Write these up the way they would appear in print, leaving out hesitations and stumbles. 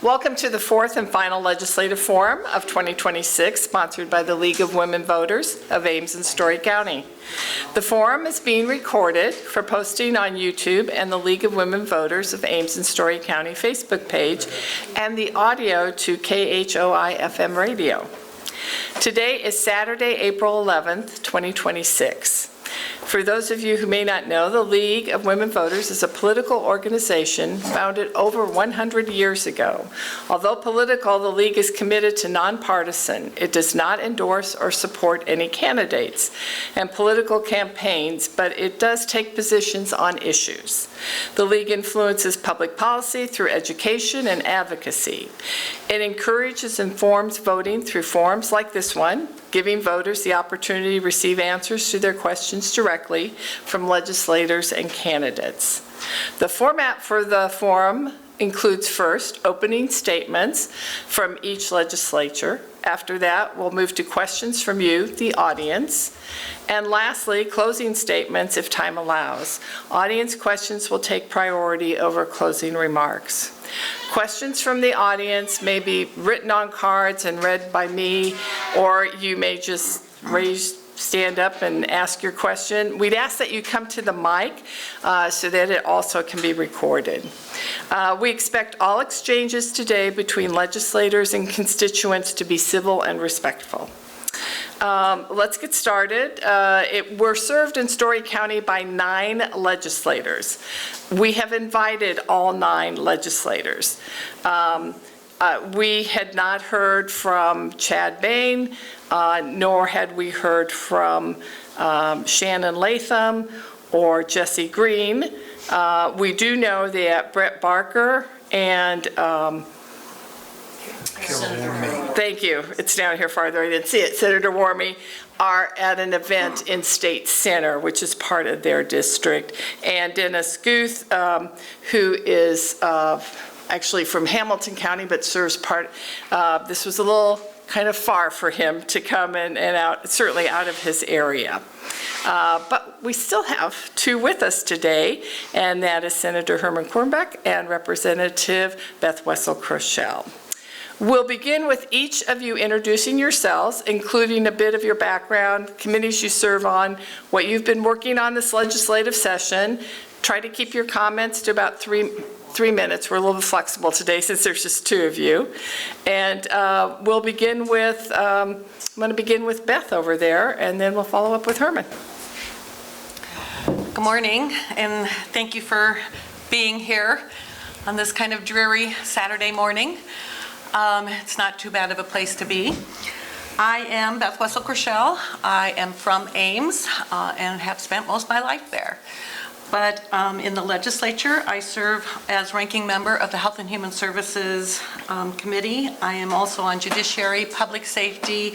Welcome to the fourth and final Legislative Forum of 2026, sponsored by the League of Women Voters of Ames and Story County. The forum is being recorded for posting on YouTube and the League of Women Voters of Ames and Story County Facebook page, and the audio to KHOI FM radio. Today is Saturday, April 11th, 2026. For those of you who may not know, the League of Women Voters is a political organization founded over 100 years ago. Although political, the League is committed to nonpartisan. It does not endorse or support any candidates and political campaigns, but it does take positions on issues. The League influences public policy through education and advocacy. It encourages and informs voting through forums like this one, giving voters the opportunity to receive answers to their questions directly from legislators and candidates. The format for the forum includes first opening statements from each legislature. After that, we'll move to questions from you, the audience. And lastly, closing statements if time allows. Audience questions will take priority over closing remarks. Questions from the audience may be written on cards and read by me, or you may just stand up and ask your question. We'd ask that you come to the mic so that it also can be recorded. We expect all exchanges today between legislators and constituents to be civil and respectful. Let's get started. We're served in Story County by 9 legislators. We have invited all 9 legislators. We had not heard from Chad Bain, nor had we heard from Shannon Latham or Jesse Green. We do know that Brett Barker and thank you. It's down here farther. I didn't see it. Senator Warmy are at an event in State Center, which is part of their district. And Dennis Guth, who is actually from Hamilton County, but serves this was a little kind of far for him to come and out, certainly out of his area. But we still have 2 with us today, and that is Senator Herman Kornbeck and Representative Beth Wessel-Kroschel. We'll begin with each of you introducing yourselves, including a bit of your background, committees you serve on, what you've been working on this legislative session. Try to keep your comments to about 3 minutes. We're a little bit flexible today since there's just 2 of you. And we'll begin with, I'm going to begin with Beth over there, and then we'll follow up with Herman. Good morning, and thank you for being here on this kind of dreary Saturday morning. It's not too bad of a place to be. I am Beth Wessel-Kroschel. I am from Ames and have spent most of my life there. But in the legislature, I serve as ranking member of the Health and Human Services Committee. I am also on Judiciary, Public Safety,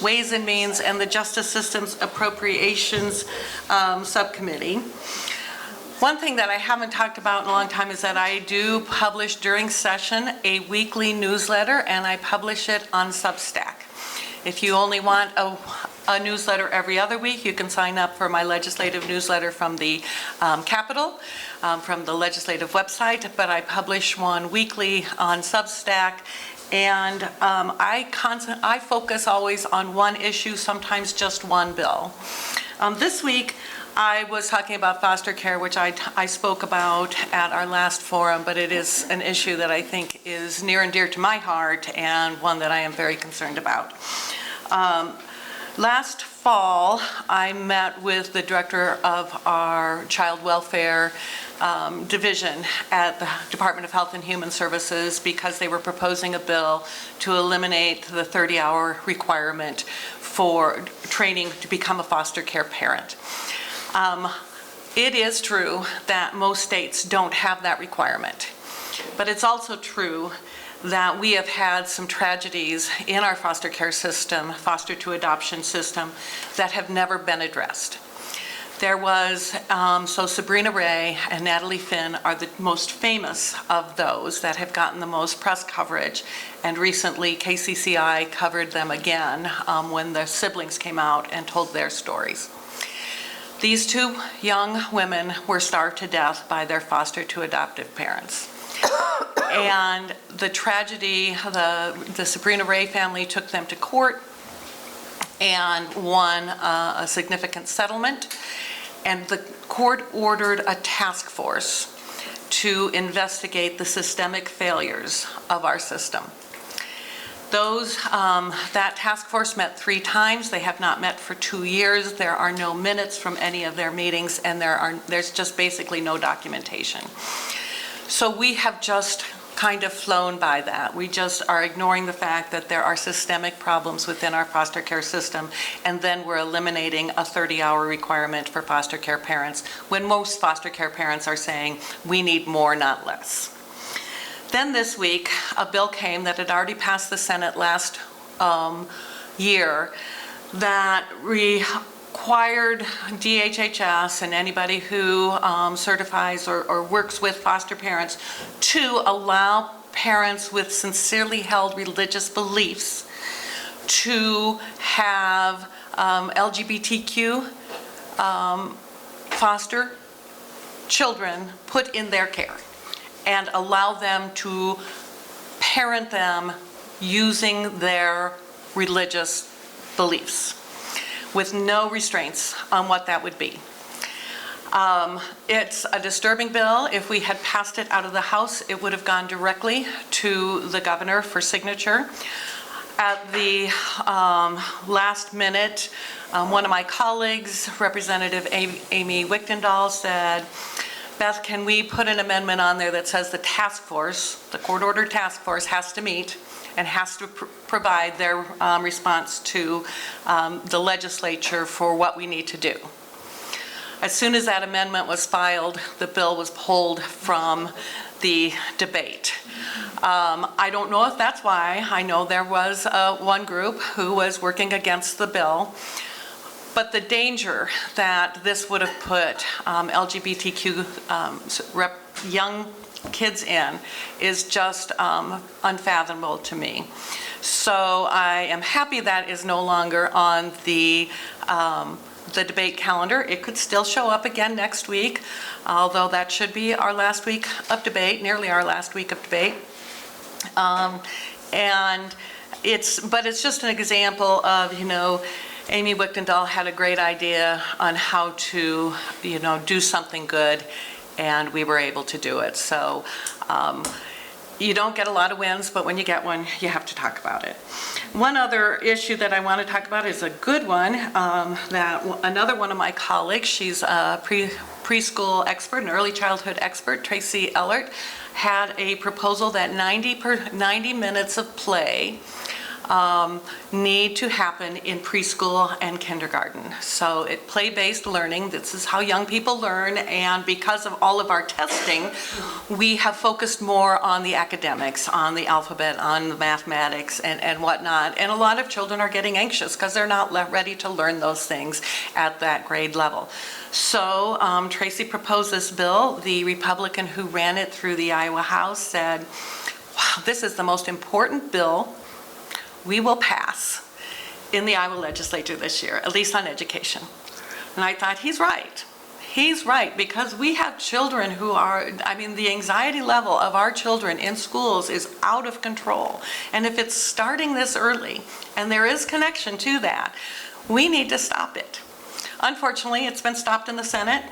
Ways and Means, and the Justice Systems Appropriations Subcommittee. One thing that I haven't talked about in a long time is that I do publish during session a weekly newsletter, and I publish it on Substack. If you only want a newsletter every other week, you can sign up for my legislative newsletter from the Capitol, from the legislative website, but I publish one weekly on Substack, and I focus always on one issue, sometimes just one bill. This week, I was talking about foster care, which I spoke about at our last forum, but it is an issue that I think is near and dear to my heart and one that I am very concerned about. Last fall, I met with the director of our child welfare division at the Department of Health and Human Services because they were proposing a bill to eliminate the 30-hour requirement for training to become a foster care parent. It is true that most states don't have that requirement, but it's also true that we have had some tragedies in our foster care system, foster to adoption system, that have never been addressed. There was, so Sabrina Ray and Natalie Finn are the most famous of those that have gotten the most press coverage, and recently KCCI covered them again when their siblings came out and told their stories. These 2 young women were starved to death by their foster to adoptive parents. And the tragedy, the Sabrina Ray family took them to court and won a significant settlement. And the court ordered a task force to investigate the systemic failures of our system. That task force met 3 times. They have not met for 2 years. There are no minutes from any of their meetings, and there's just basically no documentation. So we have just kind of flown by that. We just are ignoring the fact that there are systemic problems within our foster care system, and then we're eliminating a 30-hour requirement for foster care parents, when most foster care parents are saying, we need more, not less. Then this week, a bill came that had already passed the Senate last year that required DHHS and anybody who certifies or works with foster parents to allow parents with sincerely held religious beliefs to have LGBTQ foster children put in their care and allow them to parent them using their religious beliefs with no restraints on what that would be. It's a disturbing bill. If we had passed it out of the House, it would have gone directly to the governor for signature. At the last minute, one of my colleagues, Representative Amy Wichtendahl, said, Beth, can we put an amendment on there that says the task force, the court-ordered task force, has to meet and has to provide their response to the legislature for what we need to do. As soon as that amendment was filed, the bill was pulled from the debate. I don't know if that's why. I know there was one group who was working against the bill. But the danger that this would have put LGBTQ young kids in is just unfathomable to me. So I am happy that is no longer on the debate calendar. It could still show up again next week, although that should be our last week of debate, nearly our last week of debate. But it's just an example of, Amy Wichtendahl had a great idea on how to, do something good, and we were able to do it. So you don't get a lot of wins, but when you get one, you have to talk about it. One other issue that I want to talk about is a good one that another one of my colleagues, she's a preschool expert, an early childhood expert, Tracy Ellert, had a proposal that 90 minutes of play need to happen in preschool and kindergarten. So play-based learning, this is how young people learn, and because of all of our testing, we have focused more on the academics, on the alphabet, on the mathematics and whatnot, and a lot of children are getting anxious because they're not ready to learn those things at that grade level. So Tracy proposed this bill. The Republican who ran it through the Iowa House said, wow, this is the most important bill we will pass in the Iowa legislature this year, at least on education. And I thought, he's right. He's right, because we have children who are, the anxiety level of our children in schools is out of control. And if it's starting this early, and there is connection to that, we need to stop it. Unfortunately, it's been stopped in the Senate,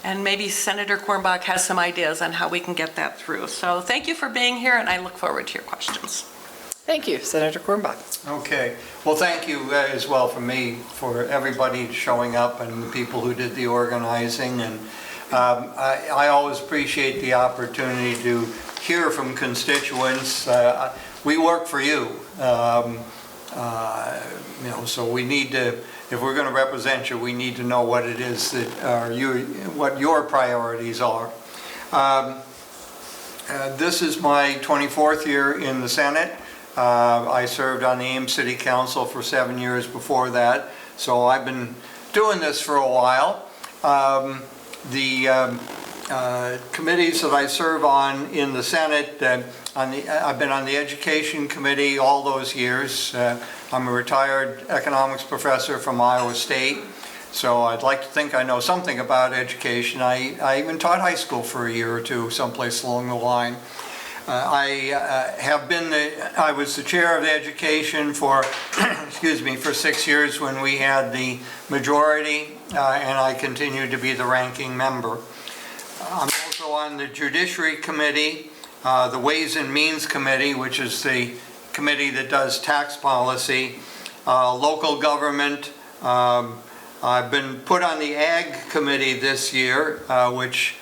and maybe Senator Kornbach has some ideas on how we can get that through. So thank you for being here, and I look forward to your questions. Thank you, Senator Kornbach. Okay. Well, thank you as well from me for everybody showing up and the people who did the organizing. And I always appreciate the opportunity to hear from constituents. We work for you. So we need to, if we're going to represent you, we need to know what it is that what your priorities are. This is my 24th year in the Senate. I served on the Ames City Council for 7 years before that, so I've been doing this for a while. The committees that I serve on in the Senate, I've been on the Education Committee all those years. I'm a retired economics professor from Iowa State, so I'd like to think I know something about education. I even taught high school for a year or two someplace along the line. I was the chair of education for, excuse me, for 6 years when we had the majority, and I continue to be the ranking member. I'm also on the Judiciary Committee, the Ways and Means Committee, which is the committee that does tax policy, local government. I've been put on the Ag Committee this year, which,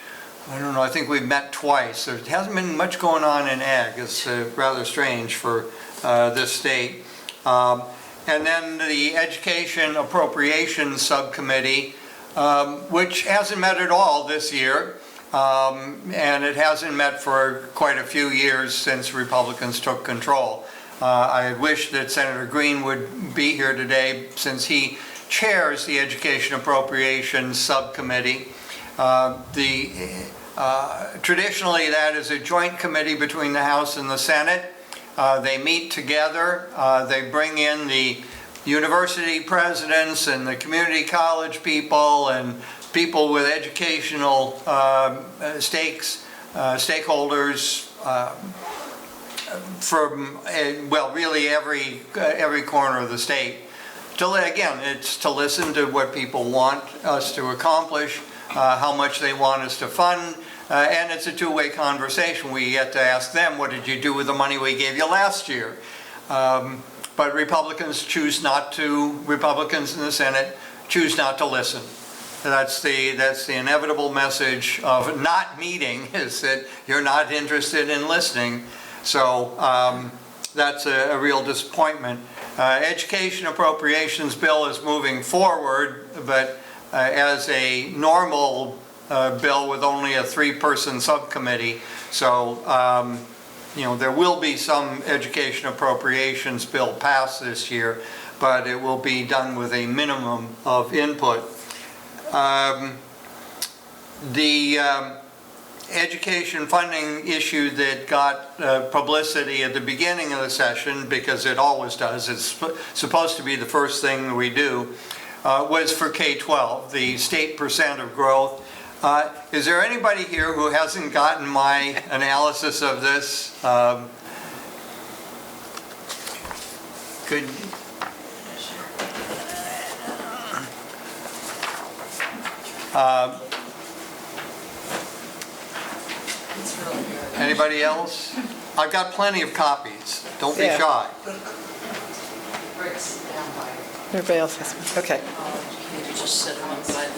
I don't know, I think we've met twice. There hasn't been much going on in Ag. It's rather strange for this state. And then the Education Appropriations Subcommittee, which hasn't met at all this year. And it hasn't met for quite a few years since Republicans took control. I wish that Senator Green would be here today since he chairs the Education Appropriations Subcommittee. Traditionally, that is a joint committee between the House and the Senate. They meet together. They bring in the university presidents and the community college people and people with educational stakeholders from, well, really every corner of the state. Again, it's to listen to what people want us to accomplish, how much they want us to fund, and it's a two-way conversation. We get to ask them, what did you do with the money we gave you last year? But Republicans choose not to, Republicans in the Senate choose not to listen. That's the inevitable message of not meeting, is that you're not interested in listening. So that's a real disappointment. Education Appropriations Bill is moving forward, but as a normal bill with only a 3-person subcommittee. So, there will be some Education Appropriations Bill passed this year, but it will be done with a minimum of input. The education funding issue that got publicity at the beginning of the session, because it always does, it's supposed to be the first thing we do, was for K-12, the state percent of growth. Is there anybody here who hasn't gotten my analysis of this? Could anybody else? I've got plenty of copies. Don't be Yeah. shy. Everybody else has one. Okay. Just sit on the side.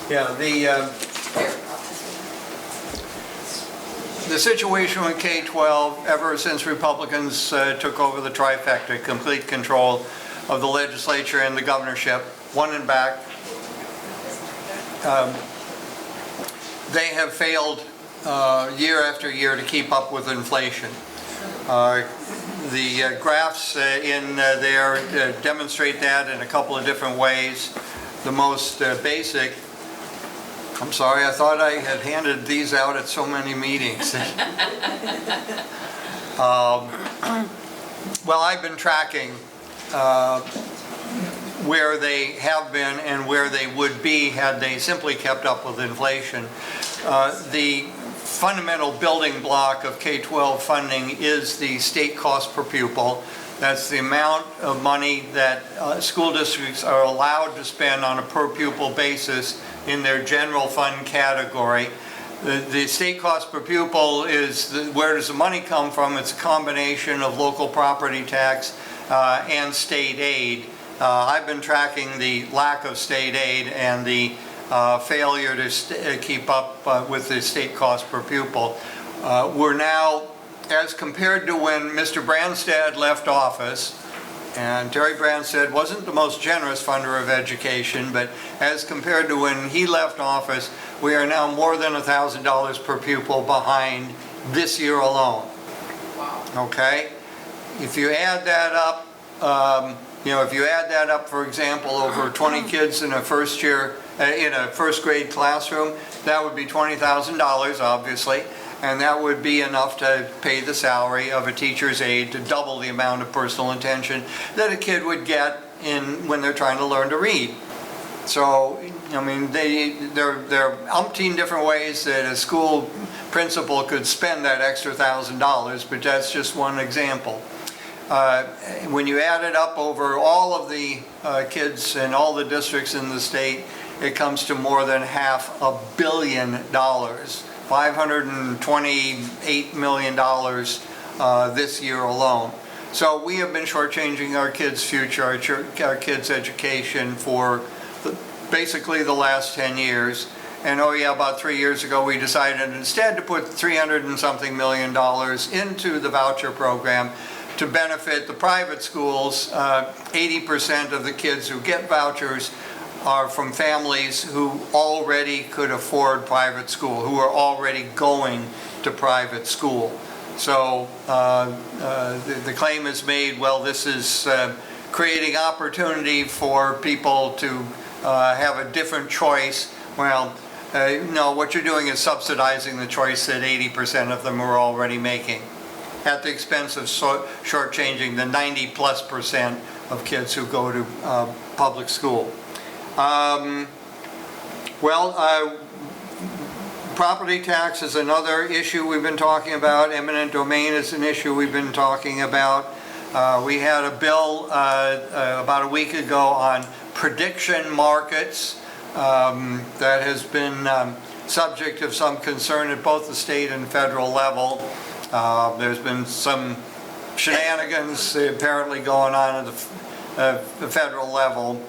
Yeah, the situation with K-12, ever since Republicans took over the trifecta, complete control of the legislature and the governorship, one and back, they have failed year after year to keep up with inflation. The graphs in there demonstrate that in a couple of different ways. The most basic, I'm sorry, I thought I had handed these out at so many meetings. Well, I've been tracking where they have been and where they would be had they simply kept up with inflation. The fundamental building block of K-12 funding is the state cost per pupil. That's the amount of money that school districts are allowed to spend on a per pupil basis in their general fund category. The state cost per pupil is where does the money come from? It's a combination of local property tax and state aid. I've been tracking the lack of state aid and the failure to keep up with the state cost per pupil. We're now, as compared to when Mr. Branstad left office, and Terry Branstad wasn't the most generous funder of education, but as compared to when he left office, we are now more than $1,000 per pupil behind this year alone. Okay? If you add that up, for example, over 20 kids in a first grade classroom, that would be $20,000, obviously, and that would be enough to pay the salary of a teacher's aide to double the amount of personal attention that a kid would get when they're trying to learn to read. So, I mean, there are umpteen different ways that a school principal could spend that extra $1,000, but that's just one example. When you add it up over all of the kids in all the districts in the state, it comes to more than $500 million, $528 million this year alone. So we have been shortchanging our kids' future, our kids' education for basically the last 10 years. And oh yeah, about 3 years ago, we decided instead to put $300 and something million into the voucher program to benefit the private schools. 80% of the kids who get vouchers are from families who already could afford private school, who are already going to private school. So the claim is made, well, this is creating opportunity for people to have a different choice. Well, no, what you're doing is subsidizing the choice that 80% of them are already making at the expense of shortchanging the 90+% of kids who go to public school. Property tax is another issue we've been talking about. Eminent domain is an issue we've been talking about. We had a bill about a week ago on prediction markets that has been subject of some concern at both the state and federal level. There's been some shenanigans apparently going on at the federal level.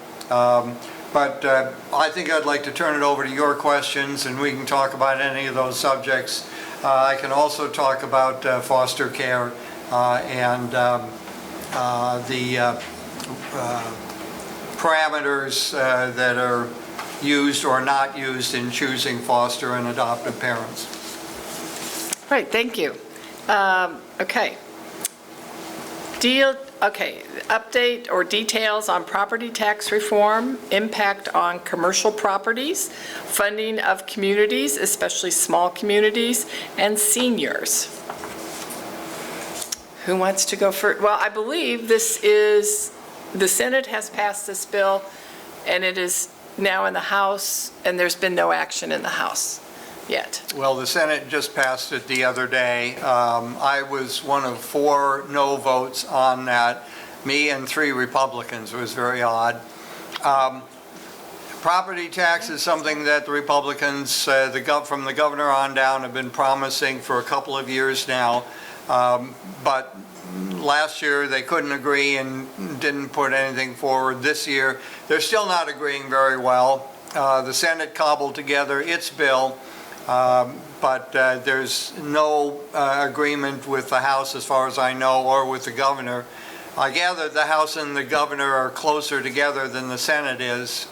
But I think I'd like to turn it over to your questions, and we can talk about any of those subjects. I can also talk about foster care and the parameters that are used or not used in choosing foster and adoptive parents. Right, thank you. Okay. Update or details on property tax reform, impact on commercial properties, funding of communities, especially small communities, and seniors. Who wants to go first? Well, I believe the Senate has passed this bill, and it is now in the House, and there's been no action in the House yet. Well, the Senate just passed it the other day. I was one of 4 no votes on that, me and 3 Republicans. It was very odd. Property tax is something that the Republicans, from the governor on down, have been promising for a couple of years now. But last year they couldn't agree and didn't put anything forward. This year they're still not agreeing very well. The Senate cobbled together its bill. But there's no agreement with the House, as far as I know, or with the governor. I gather the House and the governor are closer together than the Senate is.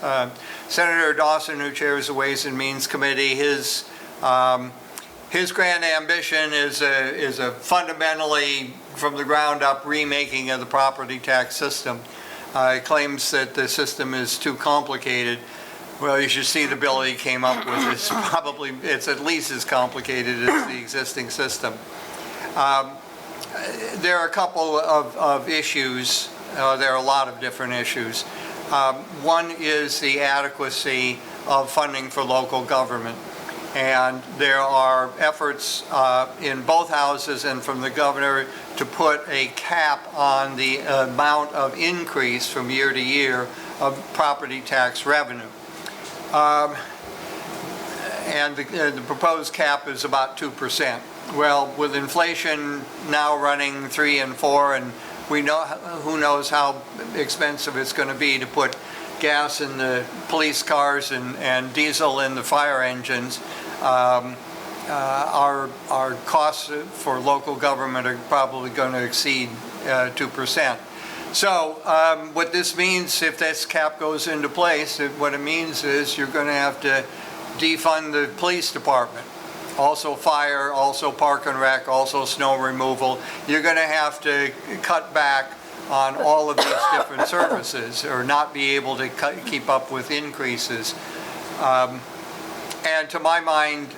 Senator Dawson, who chairs the Ways and Means Committee, his grand ambition is a fundamentally, from the ground up, remaking of the property tax system. He claims that the system is too complicated. Well, you should see the bill he came up with. It's at least as complicated as the existing system. There are a couple of issues. There are a lot of different issues. One is the adequacy of funding for local government. And there are efforts in both houses and from the governor to put a cap on the amount of increase from year to year of property tax revenue. And the proposed cap is about 2%. Well, with inflation now running 3 and 4, and we know who knows how expensive it's going to be to put gas in the police cars and diesel in the fire engines, our costs for local government are probably going to exceed 2%. So what this means, if this cap goes into place, what it means is you're going to have to defund the police department, also fire, also park and rec, also snow removal. You're going to have to cut back on all of these different services or not be able to keep up with increases. And to my mind,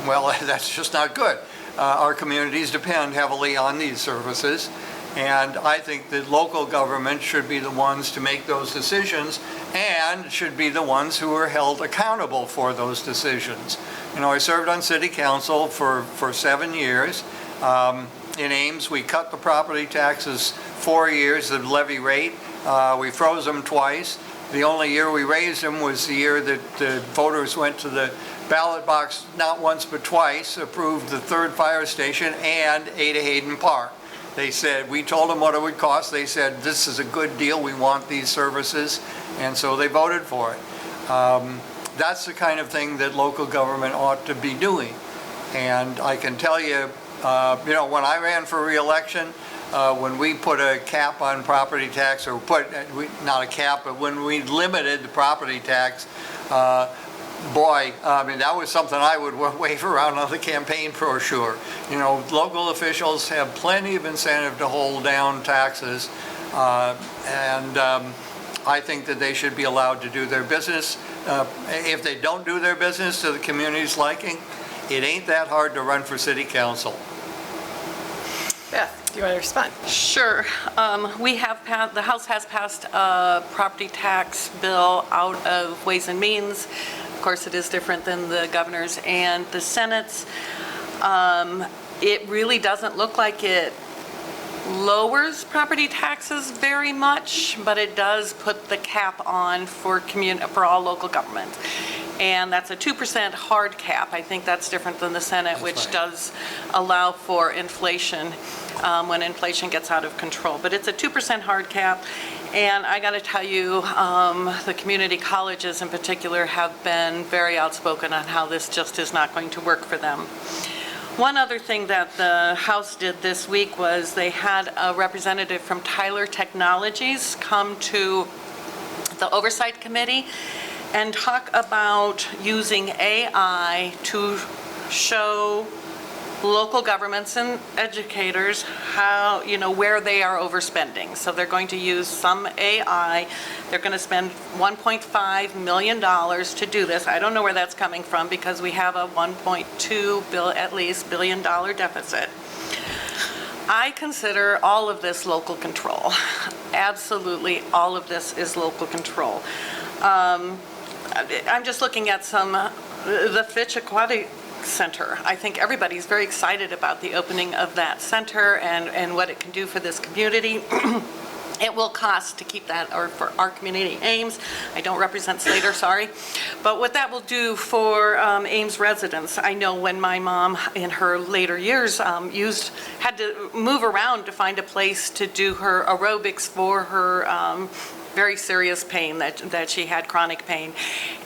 well, that's just not good. Our communities depend heavily on these services, And I think that local government should be the ones to make those decisions and should be the ones who are held accountable for those decisions. You know, I served on city council for 7 years. In Ames, we cut the property taxes 4 years, the levy rate. We froze them twice. The only year we raised them was the year that the voters went to the ballot box, not once but twice, approved the third fire station and Ada Hayden Park. They said, we told them what it would cost. They said, this is a good deal. We want these services. And so they voted for it. That's the kind of thing that local government ought to be doing. And I can tell you, you know, when I ran for re-election, when we put a cap on property tax, or not a cap, but when we limited the property tax, boy, I mean, that was something I would wave around on the campaign brochure. You know, local officials have plenty of incentive to hold down taxes, and I think that they should be allowed to do their business. If they don't do their business to the community's liking, it ain't that hard to run for city council. Beth, do you want to respond? Sure. The House has passed a property tax bill out of Ways and Means. Of course, it is different than the governor's and the Senate's. It really doesn't look like it lowers property taxes very much, but it does put the cap on for all local governments. And that's a 2% hard cap. I think that's different than the Senate, which does allow for inflation when inflation gets out of control. But it's a 2% hard cap. And I got to tell you, the community colleges in particular have been very outspoken on how this just is not going to work for them. One other thing that the House did this week was they had a representative from Tyler Technologies come to the Oversight Committee and talk about using AI to show local governments and educators how, you know, where they are overspending. So they're going to use some AI. They're going to spend $1.5 million to do this. I don't know where that's coming from because we have a $1.2 billion deficit. I consider all of this local control. Absolutely, all of this is local control. I'm just looking at the Fitch Aquatic Center. I think everybody's very excited about the opening of that center and what it can do for this community. It will cost to keep that, or for our community, Ames. I don't represent Slater, sorry. But what that will do for Ames residents, I know when my mom in her later years had to move around to find a place to do her aerobics for her very serious pain that she had, chronic pain,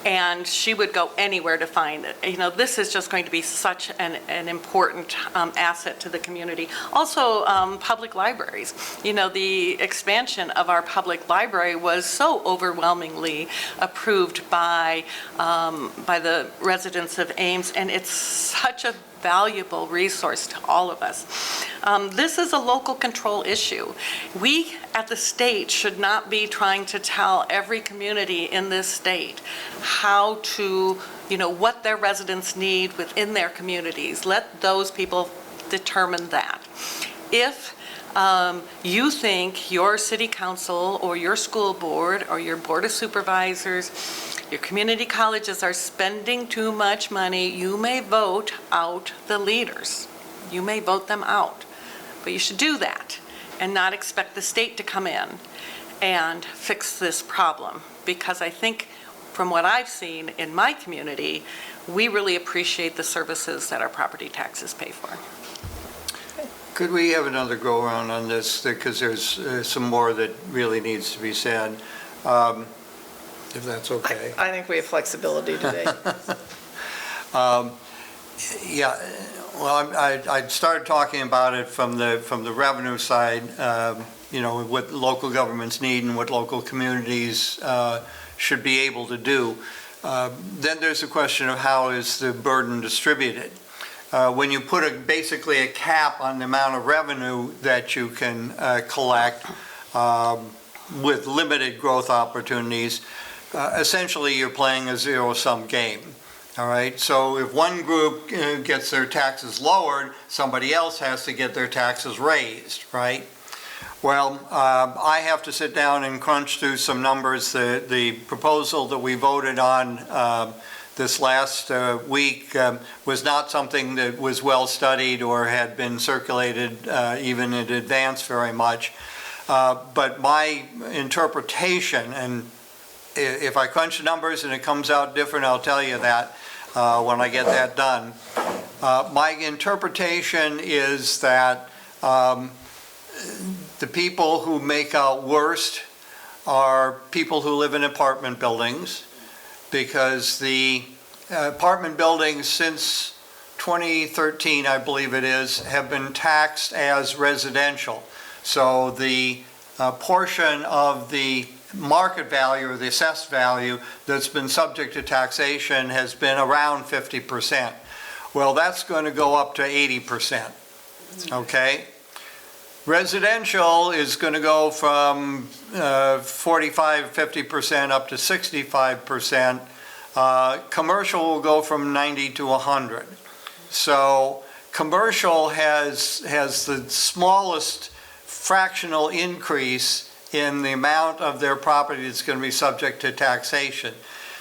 and she would go anywhere to find it. You know, this is just going to be such an important asset to the community. Also, public libraries. You know, the expansion of our public library was so overwhelmingly approved by the residents of Ames, and it's such a valuable resource to all of us. This is a local control issue. We at the state should not be trying to tell every community in this state how to, you know, what their residents need within their communities. Let those people determine that. If you think your city council or your school board or your board of supervisors, your community colleges are spending too much money, you may vote out the leaders. You may vote them out. But you should do that and not expect the state to come in and fix this problem. Because I think from what I've seen in my community, we really appreciate the services that our property taxes pay for. Could we have another go-around on this, because there's some more that really needs to be said, if that's okay? I think we have flexibility today. Yeah, well, I started talking about it from the revenue side, you know, what local governments need and what local communities should be able to do. Then there's a question of how is the burden distributed. When you put basically a cap on the amount of revenue that you can collect with limited growth opportunities, essentially you're playing a zero-sum game. All right, so if one group gets their taxes lowered, somebody else has to get their taxes raised, right? Well, I have to sit down and crunch through some numbers. The proposal that we voted on this last week was not something that was well-studied or had been circulated even in advance very much. But my interpretation, and if I crunch the numbers and it comes out different, I'll tell you that when I get that done. My interpretation is that the people who make out worst are people who live in apartment buildings, because the apartment buildings since 2013, I believe it is, have been taxed as residential. So the portion of the market value or the assessed value that's been subject to taxation has been around 50%. Well, that's going to go up to 80%, okay? Residential is going to go from 45, 50% up to 65%. Commercial will go from 90 to 100. So commercial has the smallest fractional increase in the amount of their property that's going to be subject to taxation.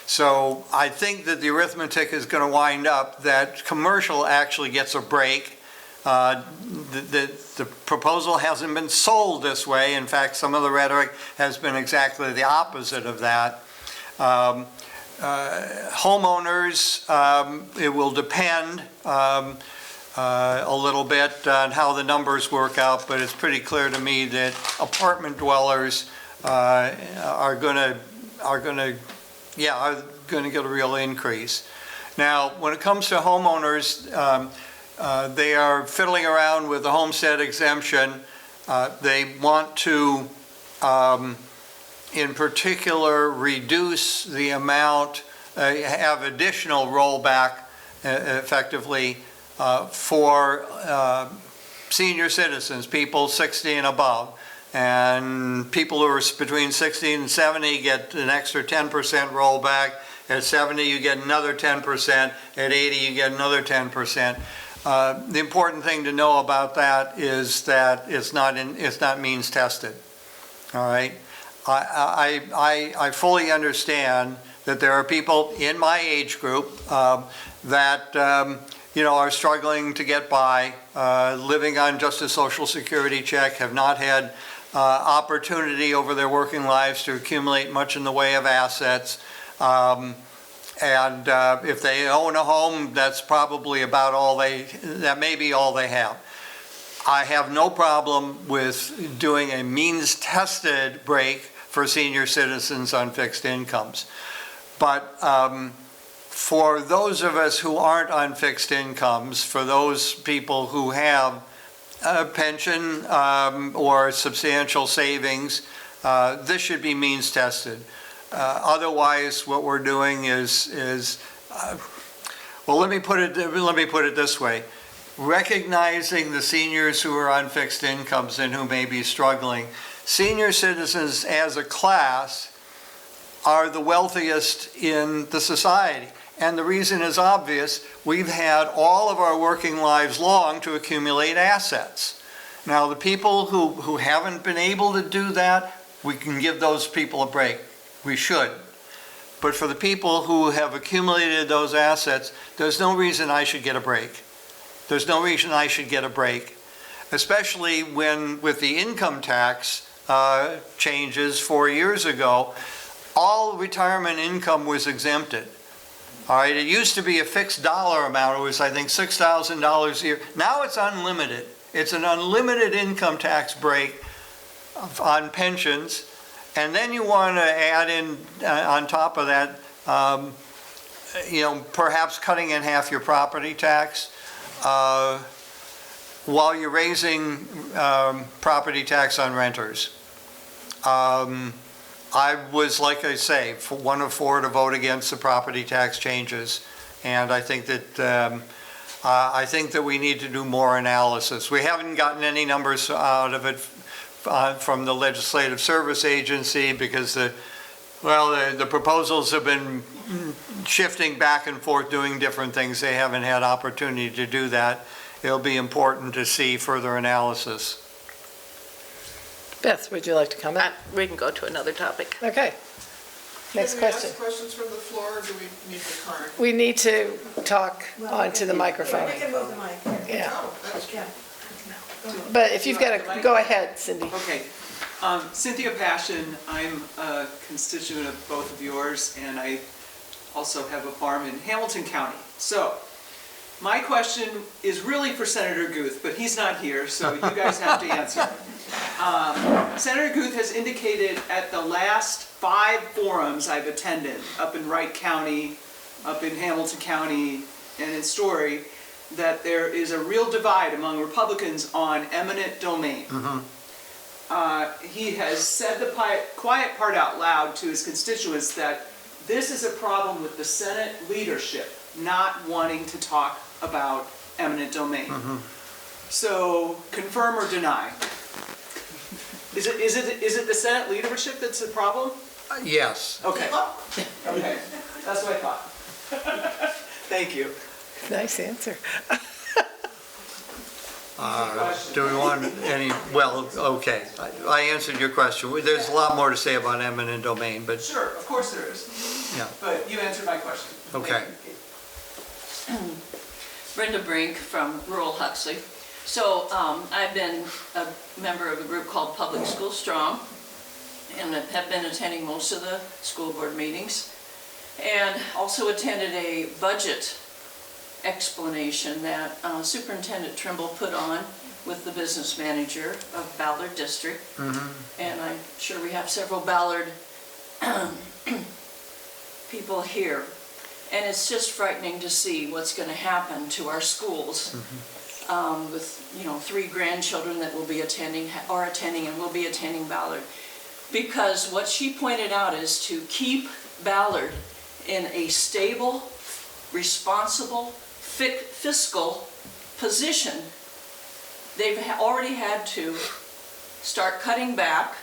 So I think that the arithmetic is going to wind up that commercial actually gets a break. The proposal hasn't been sold this way. In fact, some of the rhetoric has been exactly the opposite of that. Homeowners, it will depend a little bit on how the numbers work out, but it's pretty clear to me that apartment dwellers are going to get a real increase. Now, when it comes to homeowners, they are fiddling around with the homestead exemption. They want to, in particular, reduce the amount, have additional rollback effectively for senior citizens, people 60 and above. And people who are between 60 and 70 get an extra 10% rollback. At 70, you get another 10%. At 80, you get another 10%. The important thing to know about that is that it's not means tested. All right. I fully understand that there are people in my age group that are struggling to get by, living on just a Social Security check, have not had opportunity over their working lives to accumulate much in the way of assets. And if they own a home, that's probably about all that may be all they have. I have no problem with doing a means-tested break for senior citizens on fixed incomes. But for those of us who aren't on fixed incomes, for those people who have a pension or substantial savings, this should be means tested. Otherwise, what we're doing is well, let me put it this way. Recognizing the seniors who are on fixed incomes and who may be struggling, senior citizens as a class are the wealthiest in the society. And the reason is obvious. We've had all of our working lives long to accumulate assets. Now, the people who haven't been able to do that, we can give those people a break. We should. But for the people who have accumulated those assets, there's no reason I should get a break. There's no reason I should get a break, especially when, with the income tax changes 4 years ago, all retirement income was exempted. All right, it used to be a fixed dollar amount. It was, I think, $6,000 a year. Now it's unlimited. It's an unlimited income tax break on pensions. And then you want to add in, on top of that, perhaps cutting in half your property tax while you're raising property tax on renters. I was, like I say, one of 4 to vote against the property tax changes, and I think that we need to do more analysis. We haven't gotten any numbers out of it from the Legislative Service Agency because the proposals have been shifting back and forth, doing different things. They haven't had opportunity to do that. It'll be important to see further analysis. Beth, would you like to comment? We can go to another topic. Okay. Next question. Can we ask questions from the floor, or do we need the card? We need to talk onto the microphone. We can move the mic. Yeah, Oh, that's true. but if you've got to, go ahead, Cindy. Okay. Cynthia Passion, I'm a constituent of both of yours, and I also have a farm in Hamilton County. So, my question is really for Senator Guth, but he's not here, so you guys have to answer. Senator Guth has indicated at the last 5 forums I've attended, up in Wright County, up in Hamilton County, and in Story, that there is a real divide among Republicans on eminent domain. He has said the quiet part out loud to his constituents that this is a problem with the Senate leadership not wanting to talk about eminent domain. So confirm or deny? Is it the Senate leadership that's the problem? Yes. Okay. Okay. That's what I thought. Thank you. Nice answer. Do we want any, well, okay, I answered your question. There's a lot more to say about eminent domain, but, Sure, of course there is. yeah, But you answered my question. okay. Brenda Brink from rural Huxley. So I've been a member of a group called Public School Strong and have been attending most of the school board meetings, and also attended a budget explanation that Superintendent Trimble put on with the business manager of Ballard District. And I'm sure we have several Ballard people here. And it's just frightening to see what's going to happen to our schools with, 3 grandchildren that will be attending and will be attending Ballard. Because what she pointed out is to keep Ballard in a stable, responsible, fiscal position, they've already had to start cutting back,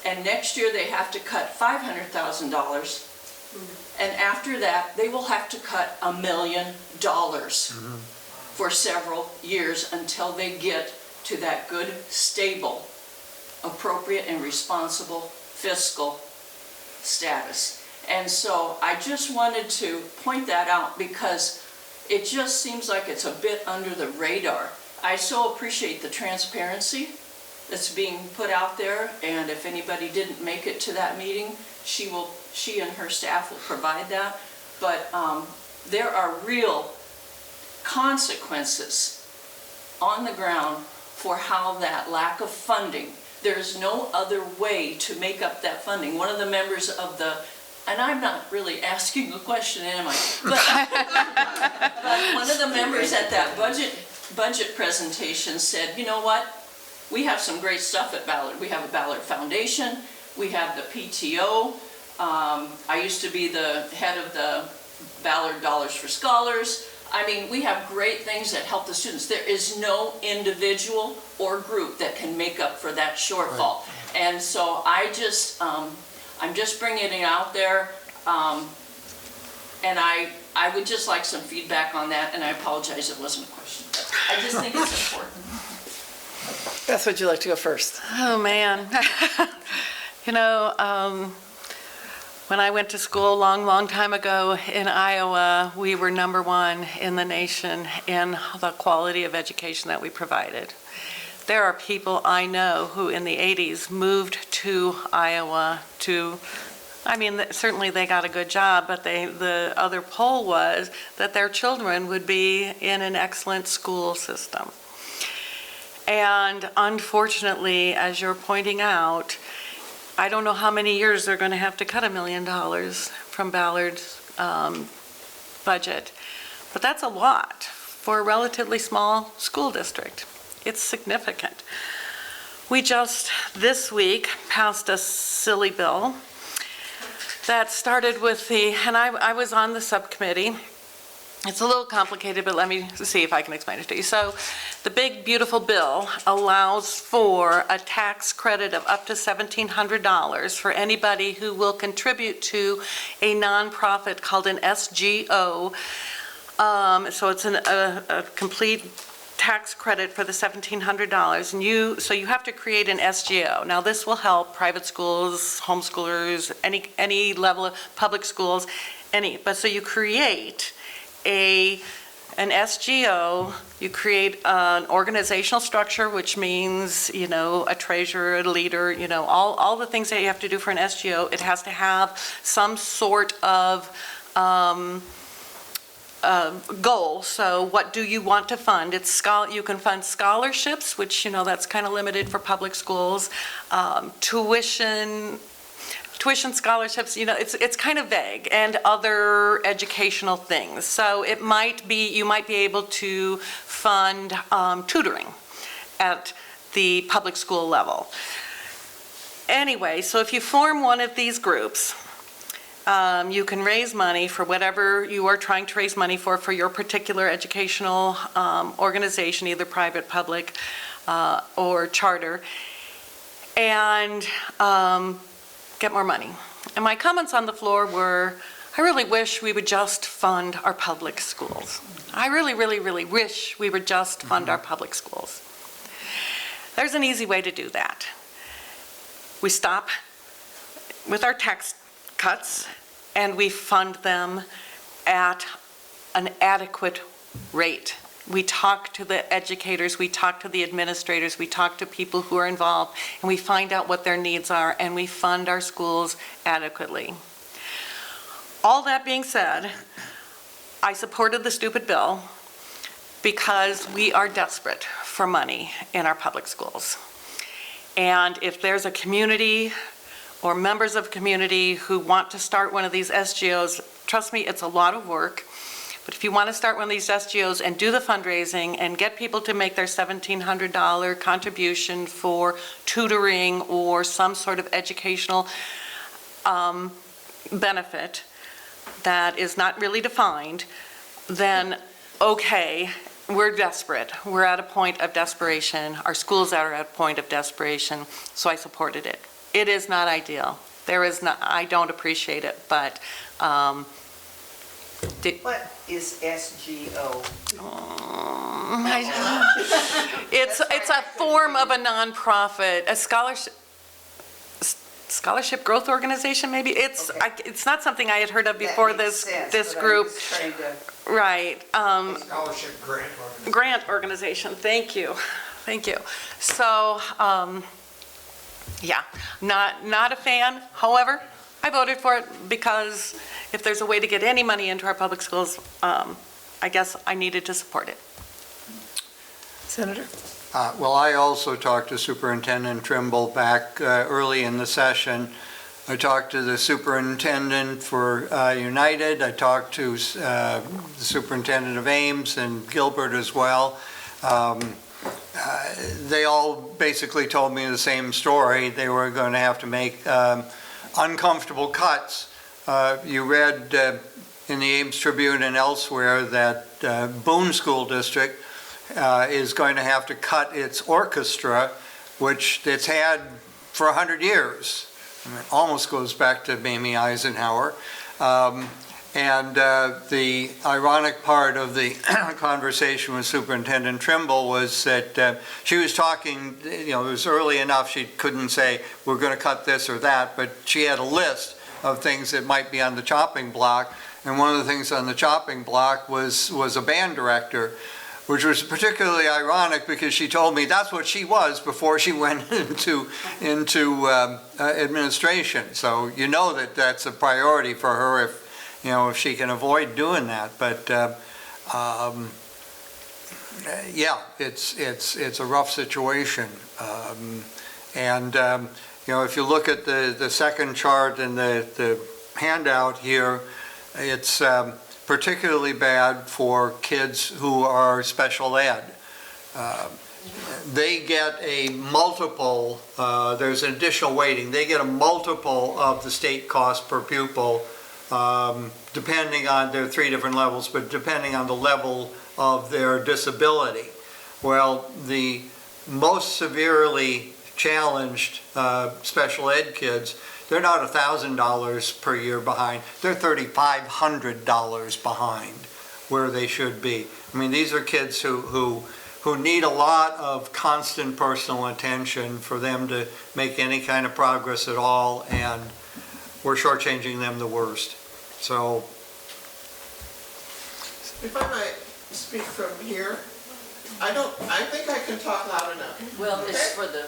and next year they have to cut $500,000, and after that they will have to cut $1 million for several years until they get to that good, stable, appropriate and responsible fiscal status. And so I just wanted to point that out because it just seems like it's a bit under the radar. I so appreciate the transparency that's being put out there, and if anybody didn't make it to that meeting, she and her staff will provide that. But there are real consequences on the ground for how that lack of funding, there's no other way to make up that funding. One of the members of the, and I'm not really asking a question, am I? But one of the members at that budget presentation said, you know what? We have some great stuff at Ballard. We have a Ballard Foundation. We have the PTO. I used to be the head of the Ballard Dollars for Scholars. I mean, we have great things that help the students. There is no individual or group that can make up for that shortfall. Right. And so I'm just bringing it out there, and I would just like some feedback on that, and I apologize it wasn't a question. I just think it's important. Beth, would you like to go first? Oh, man. When I went to school a long time ago in Iowa, we were #1 in the nation in the quality of education that we provided. There are people I know who in the 80s moved to Iowa certainly they got a good job, but the other poll was that their children would be in an excellent school system. And unfortunately, as you're pointing out, I don't know how many years they're going to have to cut $1 million from Ballard's budget, but that's a lot for a relatively small school district. It's significant. We just this week passed a silly bill that started with and I was on the subcommittee. It's a little complicated, but let me see if I can explain it to you. So the big, beautiful bill allows for a tax credit of up to $1,700 for anybody who will contribute to a nonprofit called an SGO. So it's a complete tax credit for the $1,700, and so you have to create an SGO. Now, this will help private schools, homeschoolers, any level of public schools, but so you create an SGO, you create an organizational structure, which means, a treasurer, a leader, all the things that you have to do for an SGO. It has to have some sort of goal. So what do you want to fund? You can fund scholarships, which, that's kind of limited for public schools. Tuition scholarships, it's kind of vague, and other educational things. So you might be able to fund tutoring at the public school level. Anyway, so if you form one of these groups, you can raise money for whatever you are trying to raise money for your particular educational organization, either private, public, or charter, and get more money. And my comments on the floor were, I really wish we would just fund our public schools. I really, really, really wish we would just fund our public schools. There's an easy way to do that. We stop with our tax cuts and we fund them at an adequate rate. We talk to the educators, we talk to the administrators, we talk to people who are involved, and we find out what their needs are, and we fund our schools adequately. All that being said, I supported the stupid bill because we are desperate for money in our public schools. And if there's a community or members of a community who want to start one of these SGOs, trust me, it's a lot of work. But if you want to start one of these SGOs and do the fundraising and get people to make their $1,700 contribution for tutoring or some sort of educational benefit that is not really defined, then okay, we're desperate. We're at a point of desperation. Our schools are at a point of desperation, so I supported it. It is not ideal. I don't appreciate it, but What is SGO? It's a form of a nonprofit, a scholarship growth organization, maybe. It's not something I had heard of before this group. Right. Scholarship Grant organization. Thank you. So, yeah, not a fan. However, I voted for it because if there's a way to get any money into our public schools, I guess I needed to support it. Senator? Well, I also talked to Superintendent Trimble back early in the session. I talked to the superintendent for United. I talked to the superintendent of Ames and Gilbert as well. They all basically told me the same story. They were going to have to make uncomfortable cuts. You read in the Ames Tribune and elsewhere that Boone School District is going to have to cut its orchestra, which it's had for 100 years. I mean, it almost goes back to Mamie Eisenhower. And the ironic part of the conversation with Superintendent Trimble was that she was talking, it was early enough she couldn't say, we're going to cut this or that, but she had a list of things that might be on the chopping block. And one of the things on the chopping block was a band director, which was particularly ironic because she told me that's what she was before she went into administration. So that that's a priority for her if she can avoid doing that. But yeah, it's a rough situation. If you look at the second chart in the handout here, it's particularly bad for kids who are special ed. They get a multiple, there's an additional weighting, they get a multiple of the state cost per pupil, depending on, there are 3 different levels, but depending on the level of their disability. Well, the most severely challenged special ed kids, they're not $1,000 per year behind, they're $3,500 behind where they should be. I mean, these are kids who who need a lot of constant personal attention for them to make any kind of progress at all, and we're shortchanging them the worst. So, If I might speak from here, I think I can talk loud enough. Well, it's Okay. for the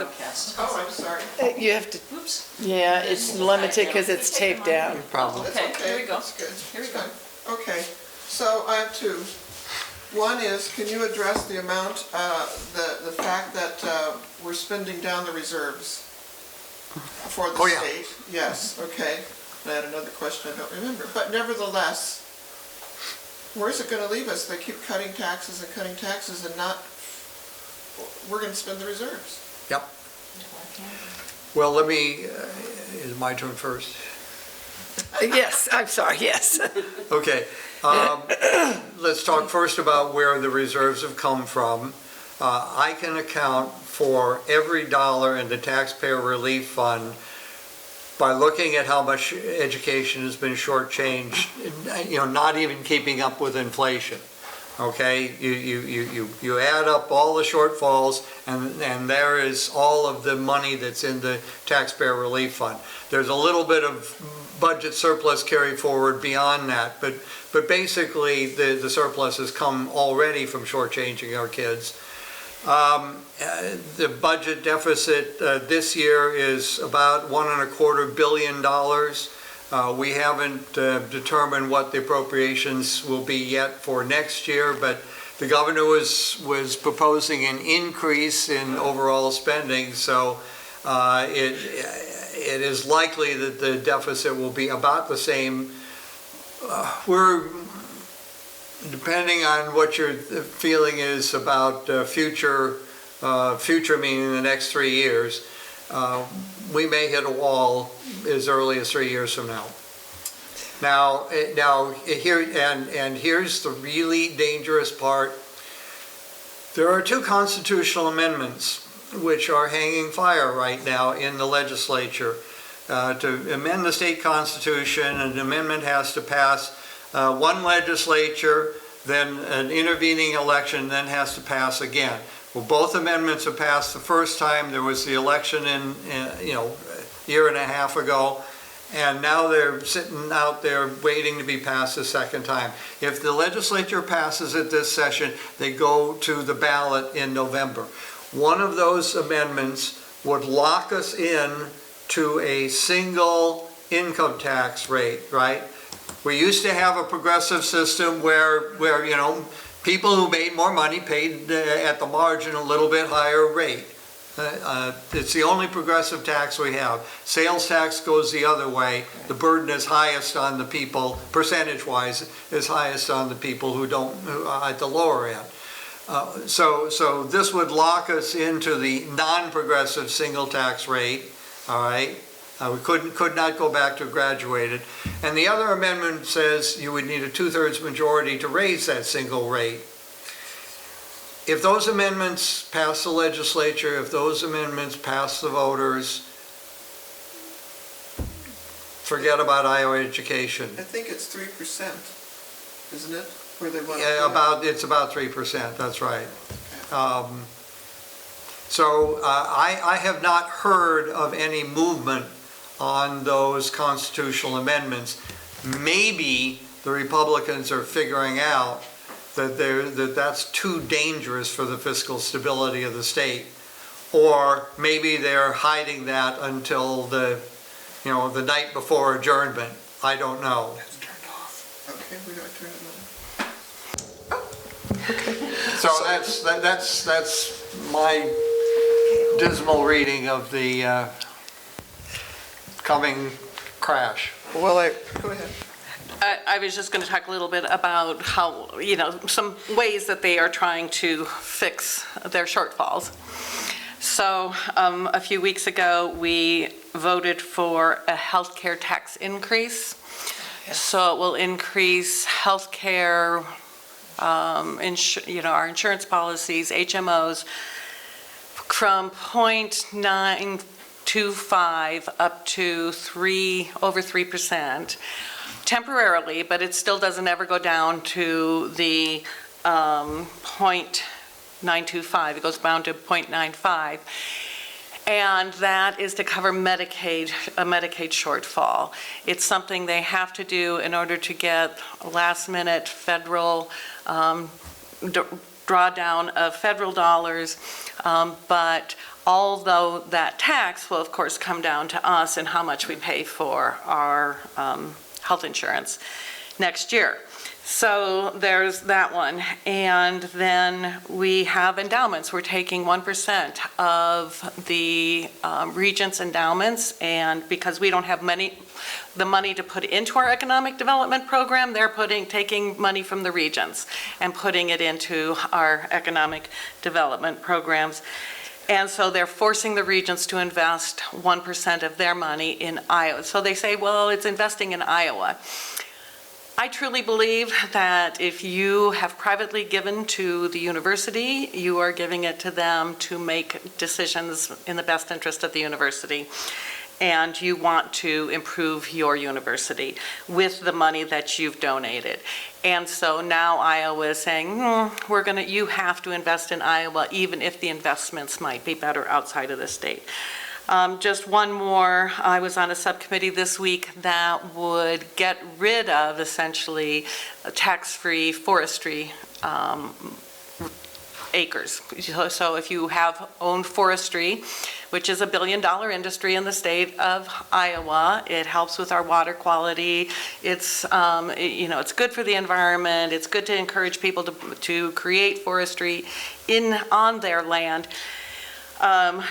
broadcast. Oh, I'm sorry. You have to, Oops. yeah, it's limited because it's taped down. probably. That's Okay, here we go. That's good. Here we That's good. Okay, so I have two. One is, can you address the amount, the fact that we're spending down the reserves for the Oh, yeah. state? Yes, okay. And I had another question I don't remember. But nevertheless, where's it gonna leave us? They keep cutting taxes and not, we're gonna spend the reserves. Yep. Well, let me, is my turn first? Yes, I'm sorry, yes. Okay, let's talk first about where the reserves have come from. I can account for every dollar in the taxpayer relief fund by looking at how much education has been shortchanged, not even keeping up with inflation. Okay, you add up all the shortfalls, and there is all of the money that's in the taxpayer relief fund. There's a little bit of budget surplus carried forward beyond that, but basically the surplus has come already from shortchanging our kids. The budget deficit this year is about $1.25 billion. We haven't determined what the appropriations will be yet for next year, but the governor was proposing an increase in overall spending, so it is likely that the deficit will be about the same. We're, depending on what your feeling is about future meaning the next 3 years, we may hit a wall as early as 3 years from now. Now here's the really dangerous part. There are 2 constitutional amendments which are hanging fire right now in the legislature. To amend the state constitution, an amendment has to pass one legislature, then an intervening election, then has to pass again. Well, both amendments have passed the first time. There was the election in a year and a half ago, and now they're sitting out there waiting to be passed a second time. If the legislature passes it this session, they go to the ballot in November. One of those amendments would lock us in to a single income tax rate, right? We used to have a progressive system where people who made more money paid at the margin a little bit higher rate. It's the only progressive tax we have. Sales tax goes the other way. The burden is highest on the people, percentage-wise, is highest on the people who at the lower end. So this would lock us into the non-progressive single tax rate, all right? We could not go back to graduated. And the other amendment says you would need a 2/3 majority to raise that single rate. If those amendments pass the legislature, if those amendments pass the voters, forget about Iowa education. I think it's 3%, isn't it? Where they want Yeah, it's about 3%, that's right. So I have not heard of any movement on those constitutional amendments. Maybe the Republicans are figuring out that that's too dangerous for the fiscal stability of the state, or maybe they're hiding that until the night before adjournment. I don't know. Okay, we gotta turn it So that's my dismal reading of the coming crash. Well, on. Go ahead. I was just going to talk a little bit about how, some ways that they are trying to fix their shortfalls. So a few weeks ago, we voted for a healthcare tax increase. So it will increase healthcare, our insurance policies, HMOs, from 0.925 up to over 3%. Temporarily, but it still doesn't ever go down to the .925. It goes down to .95. And that is to cover Medicaid, a Medicaid shortfall. It's something they have to do in order to get last-minute federal drawdown of federal dollars, but although that tax will, of course, come down to us and how much we pay for our health insurance next year. So there's that one. And then we have endowments. We're taking 1% of the Regents' endowments, and because we don't have the money to put into our economic development program, they're taking money from the Regents and putting it into our economic development programs. And so they're forcing the Regents to invest 1% of their money in Iowa. So they say, well, it's investing in Iowa. I truly believe that if you have privately given to the university, you are giving it to them to make decisions in the best interest of the university. And you want to improve your university with the money that you've donated. And so now Iowa is saying, you have to invest in Iowa, even if the investments might be better outside of the state. Just one more, I was on a subcommittee this week that would get rid of essentially tax-free forestry acres. So if you have owned forestry, which is $1 billion industry in the state of Iowa, it helps with our water quality. It's, it's good for the environment. It's good to encourage people to create forestry on their land.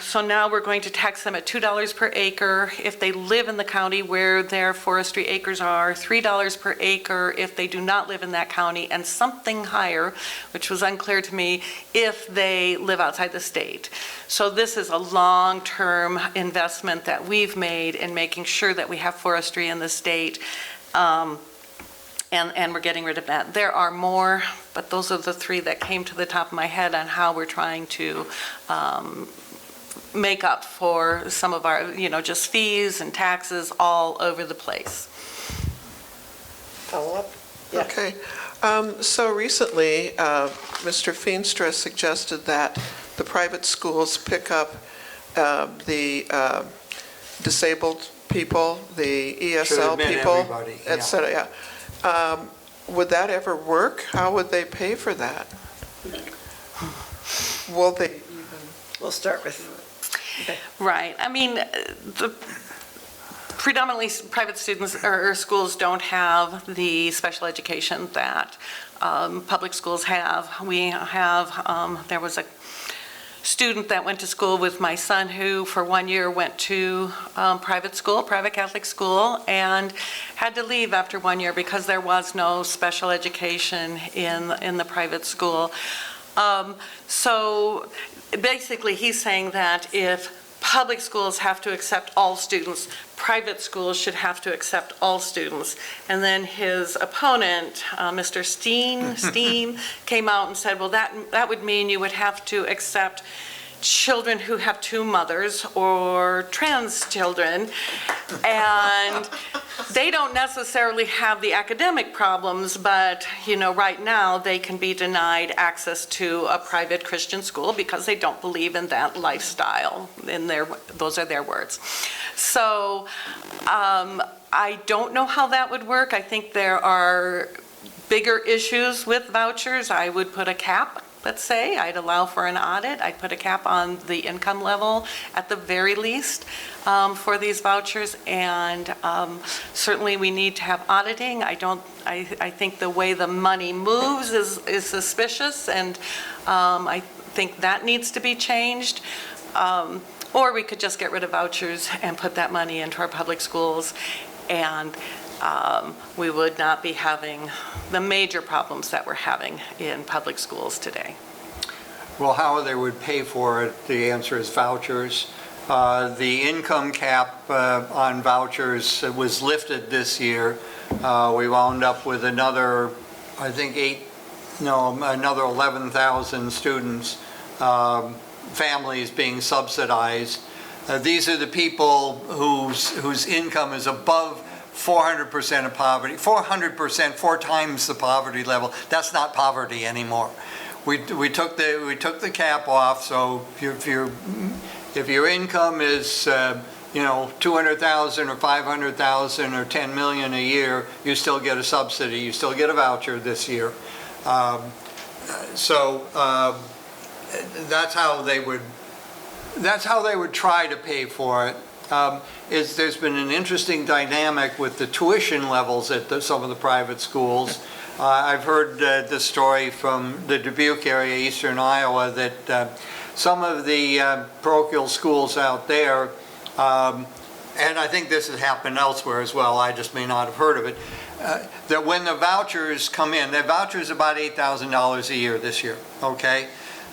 So now we're going to tax them at $2 per acre if they live in the county where their forestry acres are, $3 per acre if they do not live in that county, and something higher, which was unclear to me, if they live outside the state. So this is a long-term investment that we've made in making sure that we have forestry in the state. And we're getting rid of that. There are more, but those are the three that came to the top of my head on how we're trying to make up for some of our, just fees and taxes all over the place. Follow up? Yeah. Okay. So recently, Mr. Feenstra suggested that the private schools pick up the disabled people, the Should ESL have been people, everybody, yeah. et cetera, yeah. Would that ever work? How would they pay for that? Will they even? We'll start with, Right. I mean, predominantly private students or schools don't have the special education that public schools have. We have, there was a student that went to school with my son who for 1 year went to private Catholic school, and had to leave after 1 year because there was no special education in the private school. So basically he's saying that if public schools have to accept all students, private schools should have to accept all students. And then his opponent, Mr. Steen, came out and said, well, that would mean you would have to accept children who have two mothers or trans children, and they don't necessarily have the academic problems, but right now they can be denied access to a private Christian school because they don't believe in that lifestyle. Those are their words. So I don't know how that would work. I think there are bigger issues with vouchers. I would put a cap. Let's say, I'd allow for an audit. I'd put a cap on the income level at the very least for these vouchers, and certainly we need to have auditing. I think the way the money moves is suspicious, and I think that needs to be changed. Or we could just get rid of vouchers and put that money into our public schools, and we would not be having the major problems that we're having in public schools today. Well, how they would pay for it, the answer is vouchers. The income cap on vouchers was lifted this year. We wound up with another, I think another 11,000 students, families being subsidized. These are the people whose income is above 400% of poverty, 400%, 4 times the poverty level. That's not poverty anymore. we took the cap off, so if your income is, you know, 200,000 or 500,000 or 10 million a year, you still get a subsidy, you still get a voucher this year. So that's how they would try to pay for it. There's been an interesting dynamic with the tuition levels at some of the private schools. I've heard this story from the Dubuque area, eastern Iowa, that some of the parochial schools out there, and I think this has happened elsewhere as well, I just may not have heard of it, that when the vouchers come in, the voucher's about $8,000 a year this year, okay?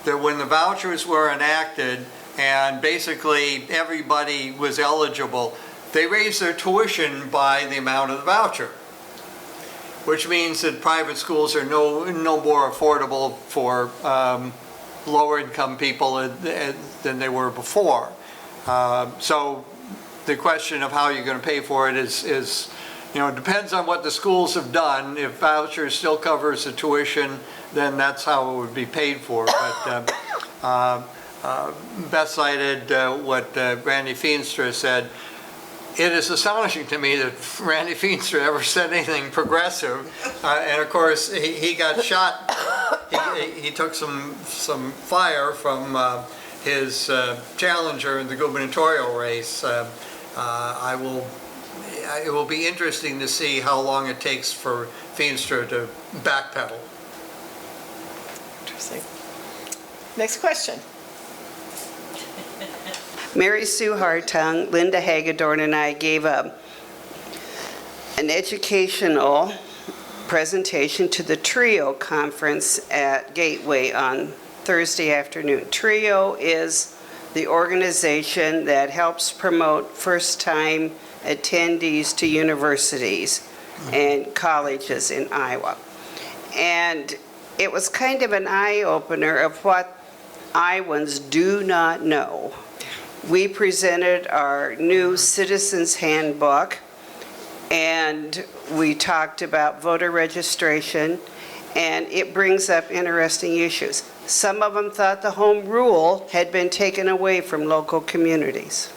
That when the vouchers were enacted and basically everybody was eligible, they raised their tuition by the amount of the voucher, which means that private schools are no more affordable for lower income people than they were before. So the question of how you're going to pay for it is, you know, it depends on what the schools have done. If vouchers still covers the tuition, then that's how it would be paid for. But Beth cited what Randy Feenstra said. It is astonishing to me that Randy Feenstra ever said anything progressive. And of course, he got shot. He took some fire from his challenger in the gubernatorial race. It will be interesting to see how long it takes for Feenstra to backpedal. Interesting. Next question. Mary Sue Hartung, Linda Hagedorn, and I gave an educational presentation to the TRIO conference at Gateway on Thursday afternoon. TRIO is the organization that helps promote first-time attendees to universities and colleges in Iowa. And it was kind of an eye-opener of what Iowans do not know. We presented our new Citizens Handbook, and we talked about voter registration, and it brings up interesting issues. Some of them thought the home rule had been taken away from local communities.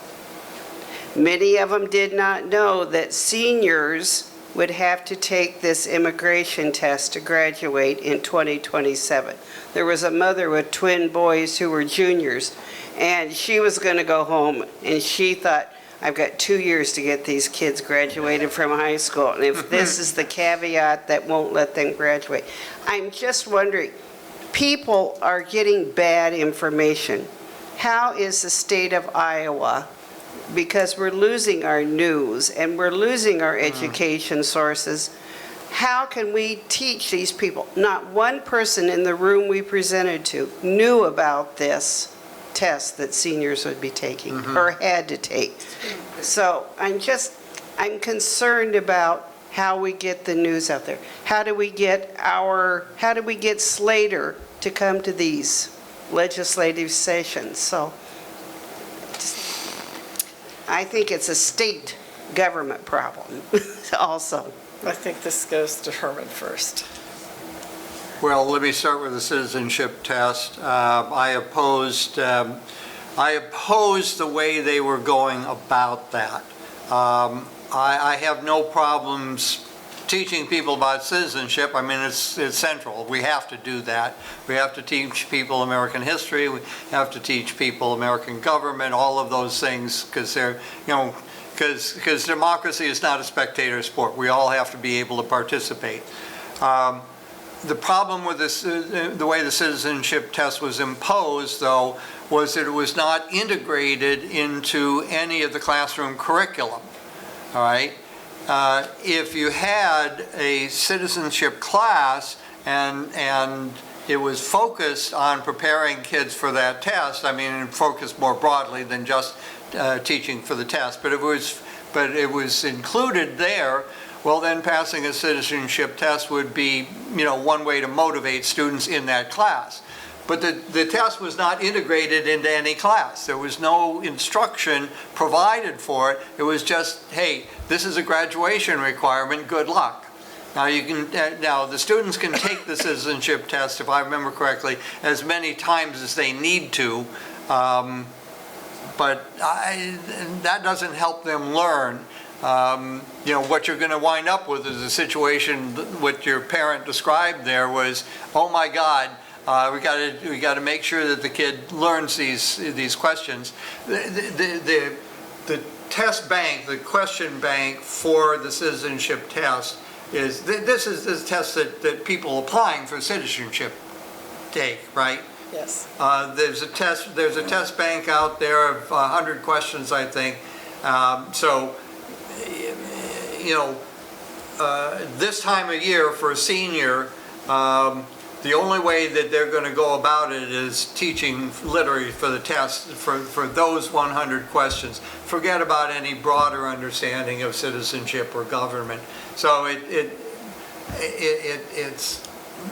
Many of them did not know that seniors would have to take this immigration test to graduate in 2027. There was a mother with twin boys who were juniors, and she was going to go home, and she thought, I've got 2 years to get these kids graduated from high school, and if this is the caveat that won't let them graduate. I'm just wondering, people are getting bad information. How is the state of Iowa, because we're losing our news and we're losing our education sources, how can we teach these people? Not one person in the room we presented to knew about this test that seniors would be taking or had to take. So I'm concerned about how we get the news out there. How do we get Slater to come to these legislative sessions? So I think it's a state government problem also. I think this goes to Herman first. Well, let me start with the citizenship test. I opposed the way they were going about that. I have no problems teaching people about citizenship. I mean, it's central. We have to do that. We have to teach people American history. We have to teach people American government, all of those things, because they're, you know, because democracy is not a spectator sport. We all have to be able to participate. The problem with this, the way the citizenship test was imposed, though, was that it was not integrated into any of the classroom curriculum, all right? If you had a citizenship class and it was focused on preparing kids for that test, I mean, it focused more broadly than just teaching for the test, but it was included there. Well, then passing a citizenship test would be, you know, one way to motivate students in that class. But the test was not integrated into any class. There was no instruction provided for it. It was just, hey, this is a graduation requirement, good luck. Now, now, the students can take the citizenship test, if I remember correctly, as many times as they need to, but that doesn't help them learn. What you're going to wind up with is a situation, what your parent described there was, oh my God, we got to make sure that the kid learns these questions. The test bank, the question bank for the citizenship test this is the test that people applying for citizenship take, right? Yes. There's a test bank out there of 100 questions, I think. This time of year for a senior, the only way that they're going to go about it is teaching literally for the test for those 100 questions. Forget about any broader understanding of citizenship or government. So it's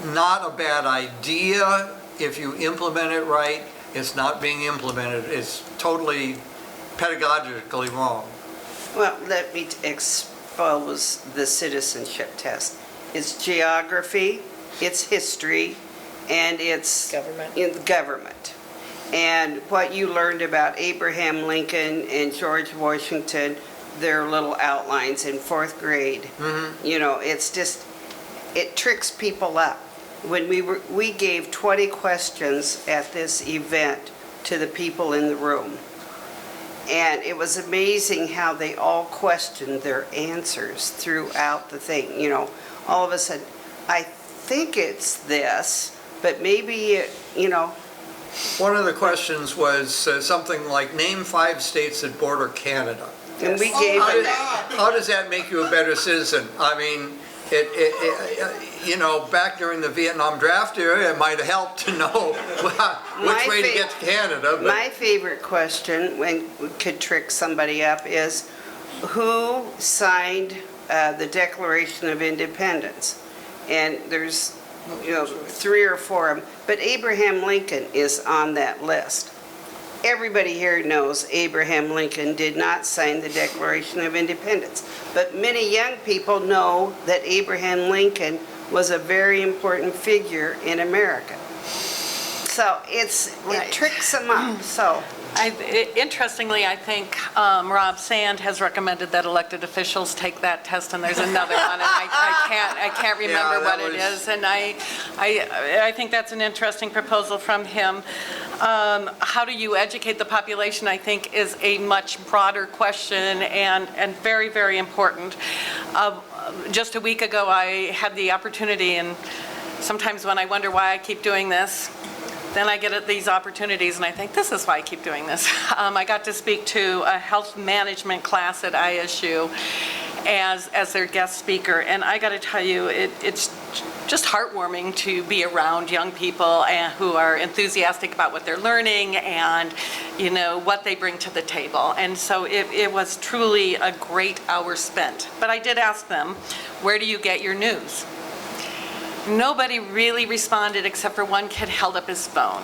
not a bad idea if you implement it right. It's not being implemented. It's totally pedagogically wrong. Well, let me expose the citizenship test. It's geography, it's history, and it's Government. in government. And what you learned about Abraham Lincoln and George Washington, their little outlines in 4th grade. It's just, it tricks people up. When we gave 20 questions at this event to the people in the room. And it was amazing how they all questioned their answers throughout the thing. All of a sudden, I think it's this, but maybe, One of the questions was something like, name 5 states that border Canada. and we gave them that. How does that make you a better citizen? I mean, back during the Vietnam draft era, it might have helped to know which way to get to Canada. But My favorite question, when we could trick somebody up, is who signed the Declaration of Independence? And there's, 3 or 4 of them, but Abraham Lincoln is on that list. Everybody here knows Abraham Lincoln did not sign the Declaration of Independence, but many young people know that Abraham Lincoln was a very important figure in America. So it tricks them up, so. Interestingly, I think Rob Sand has recommended that elected officials take that test, and there's another one, and I can't remember Yeah, that what it was- is, and I think that's an interesting proposal from him. How do you educate the population, I think, is a much broader question and very, very important. Just a week ago, I had the opportunity, and sometimes when I wonder why I keep doing this, then I get at these opportunities and I think, this is why I keep doing this. I got to speak to a health management class at ISU as their guest speaker, and I got to tell you, it's just heartwarming to be around young people who are enthusiastic about what they're learning and what they bring to the table. And so it was truly a great hour spent. But I did ask them, where do you get your news? Nobody really responded except for one kid held up his phone.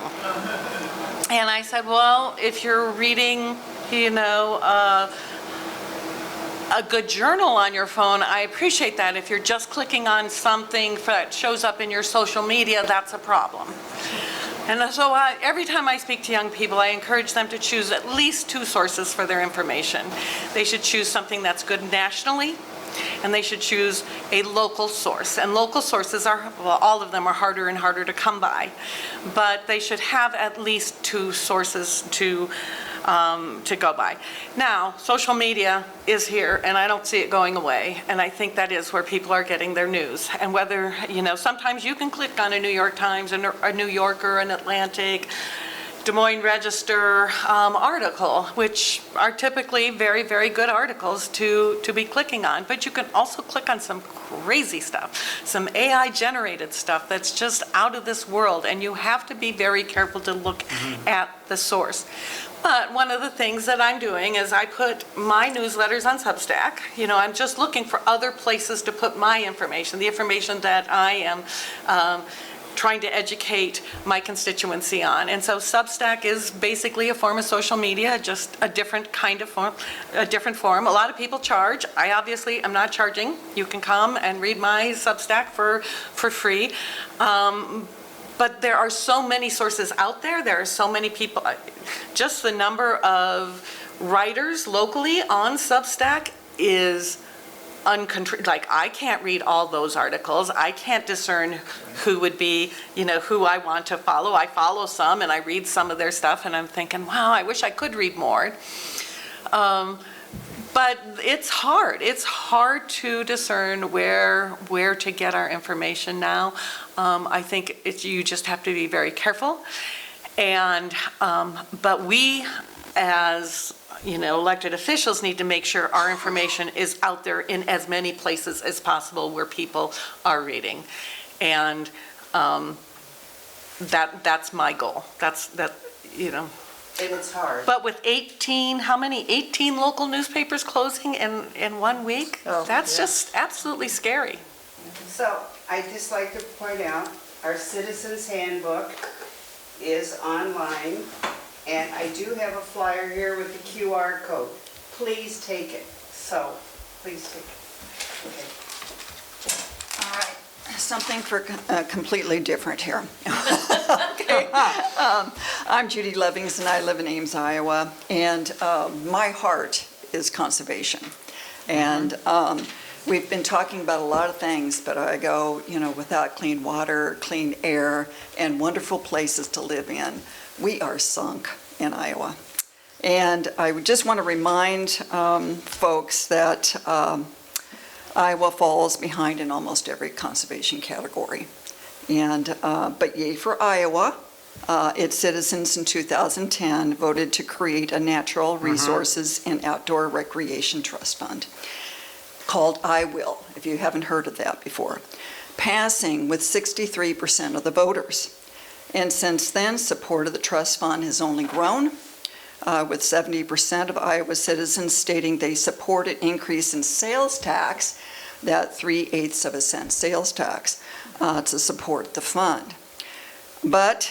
And I said, well, if you're reading, a good journal on your phone, I appreciate that. If you're just clicking on something that shows up in your social media, that's a problem. And so every time I speak to young people, I encourage them to choose at least 2 sources for their information. They should choose something that's good nationally, and they should choose a local source. And local sources all of them are harder and harder to come by. But they should have at least 2 sources to go by. Now, social media is here, and I don't see it going away. And I think that is where people are getting their news. And whether, sometimes you can click on a New York Times, a New Yorker, an Atlantic, Des Moines Register article, which are typically very, very good articles to be clicking on. But you can also click on some crazy stuff, some AI-generated stuff that's just out of this world, and you have to be very careful to look at the source. But one of the things that I'm doing is I put my newsletters on Substack. I'm just looking for other places to put my information, the information that I am trying to educate my constituency on. And so Substack is basically a form of social media, just a different kind of form, a different form. A lot of people charge. I obviously am not charging. You can come and read my Substack for free. But there are so many sources out there. There are so many people. Just the number of writers locally on Substack is uncontrolled. Like, I can't read all those articles. I can't discern who would be, who I want to follow. I follow some and I read some of their stuff and I'm thinking, wow, I wish I could read more. But it's hard. It's hard to discern where to get our information now. I think you just have to be very careful. And but we, as elected officials, need to make sure our information is out there in as many places as possible where people are reading. And that's my goal. And it's hard. But with 18 local newspapers closing in 1 week? Oh, That's yeah. just absolutely scary. So I'd just like to point out, our Citizens Handbook is online, and I do have a flyer here with the QR code. Please take it. So, please take it. All right, something for completely different here. I'm Judy Lovings, and I live in Ames, Iowa, and my heart is conservation. And we've been talking about a lot of things, but I go, without clean water, clean air, and wonderful places to live in, we are sunk in Iowa. And I would just want to remind folks that Iowa falls behind in almost every conservation category. And but yay for Iowa. Its citizens in 2010 voted to create a natural resources and outdoor recreation trust fund called I Will, if you haven't heard of that before, passing with 63% of the voters. And since then, support of the trust fund has only grown, with 70% of Iowa citizens stating they support an increase in sales tax, that 3/8 of a cent sales tax, to support the fund. But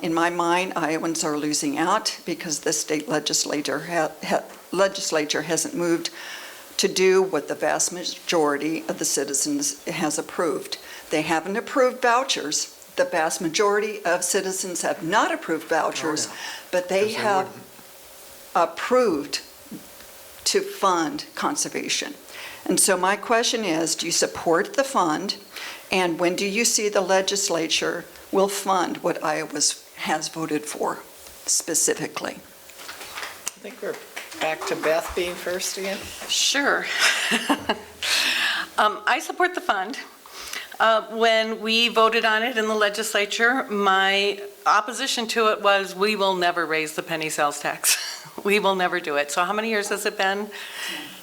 in my mind, Iowans are losing out because the state legislature hasn't moved to do what the vast majority of the citizens has approved. They haven't approved vouchers. The vast majority of citizens have not approved vouchers, but they have approved to fund conservation. And so my question is, do you support the fund? And when do you see the legislature will fund what Iowa has voted for specifically? I think we're back to Beth being first again. Sure. I support the fund. When we voted on it in the legislature, my opposition to it was, we will never raise the penny sales tax. We will never do it. So how many years has it been?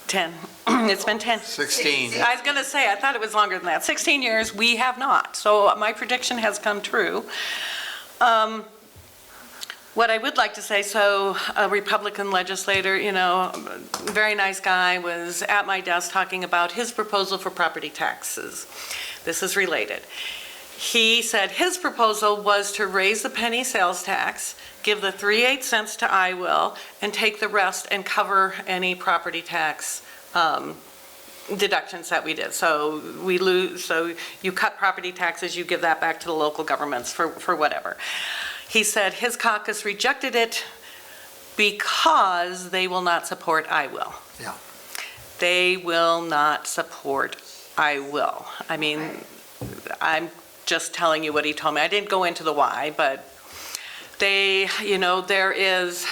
10. It's been 10. 16. I was going to say, I thought it was longer than that. 16 years, we have not. So my prediction has come true. What I would like to say, so a Republican legislator, very nice guy, was at my desk talking about his proposal for property taxes. This is related. He said his proposal was to raise the penny sales tax, give the 3/8 cents to I Will, and take the rest and cover any property tax deductions that we did. So we lose. So you cut property taxes, you give that back to the local governments for whatever. He said his caucus rejected it because they will not support I Will. Yeah. They will not support I Will. I mean, I'm just telling you what he told me. I didn't go into the why, but there is,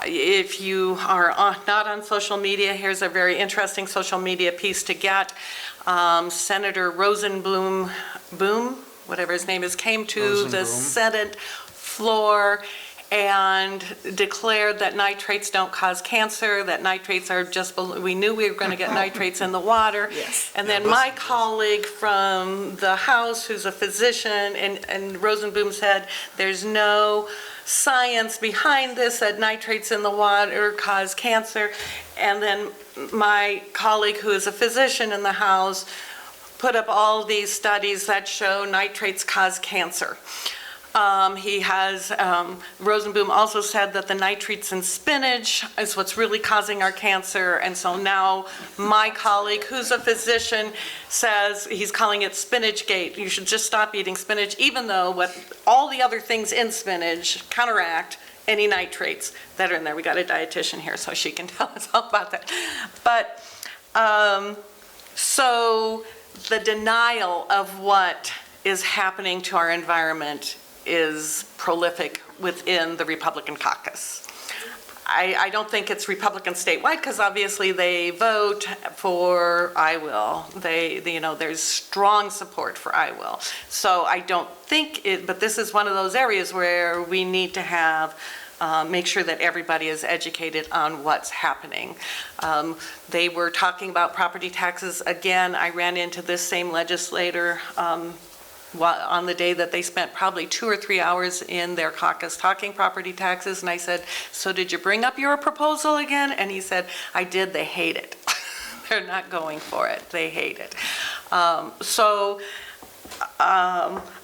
if you are not on social media, here's a very interesting social media piece to get. Senator Rosenblum, whatever his name is, came to the Senate floor and declared that nitrates don't cause cancer, that nitrates are just, we knew we were going to get nitrates in the water. Yes. And then my colleague from the House, who's a physician, and Rosenblum said, there's no science behind this, that nitrates in the water cause cancer. And then my colleague, who is a physician in the House, put up all these studies that show nitrates cause cancer. Rosenboom also said that the nitrates in spinach is what's really causing our cancer. And so now my colleague, who's a physician, says he's calling it spinach gate. You should just stop eating spinach, even though what all the other things in spinach counteract any nitrates that are in there. We got a dietitian here, so she can tell us all about that. But so the denial of what is happening to our environment is prolific within the Republican caucus. I don't think it's Republican statewide, because obviously they vote for I will. There's strong support for I will. So I don't think it, but this is one of those areas where we need to have make sure that everybody is educated on what's happening. They were talking about property taxes again. I ran into this same legislator on the day that they spent probably 2 or 3 hours in their caucus talking property taxes, and I said, so did you bring up your proposal again? And he said, I did, they hate it. They're not going for it, they hate it. I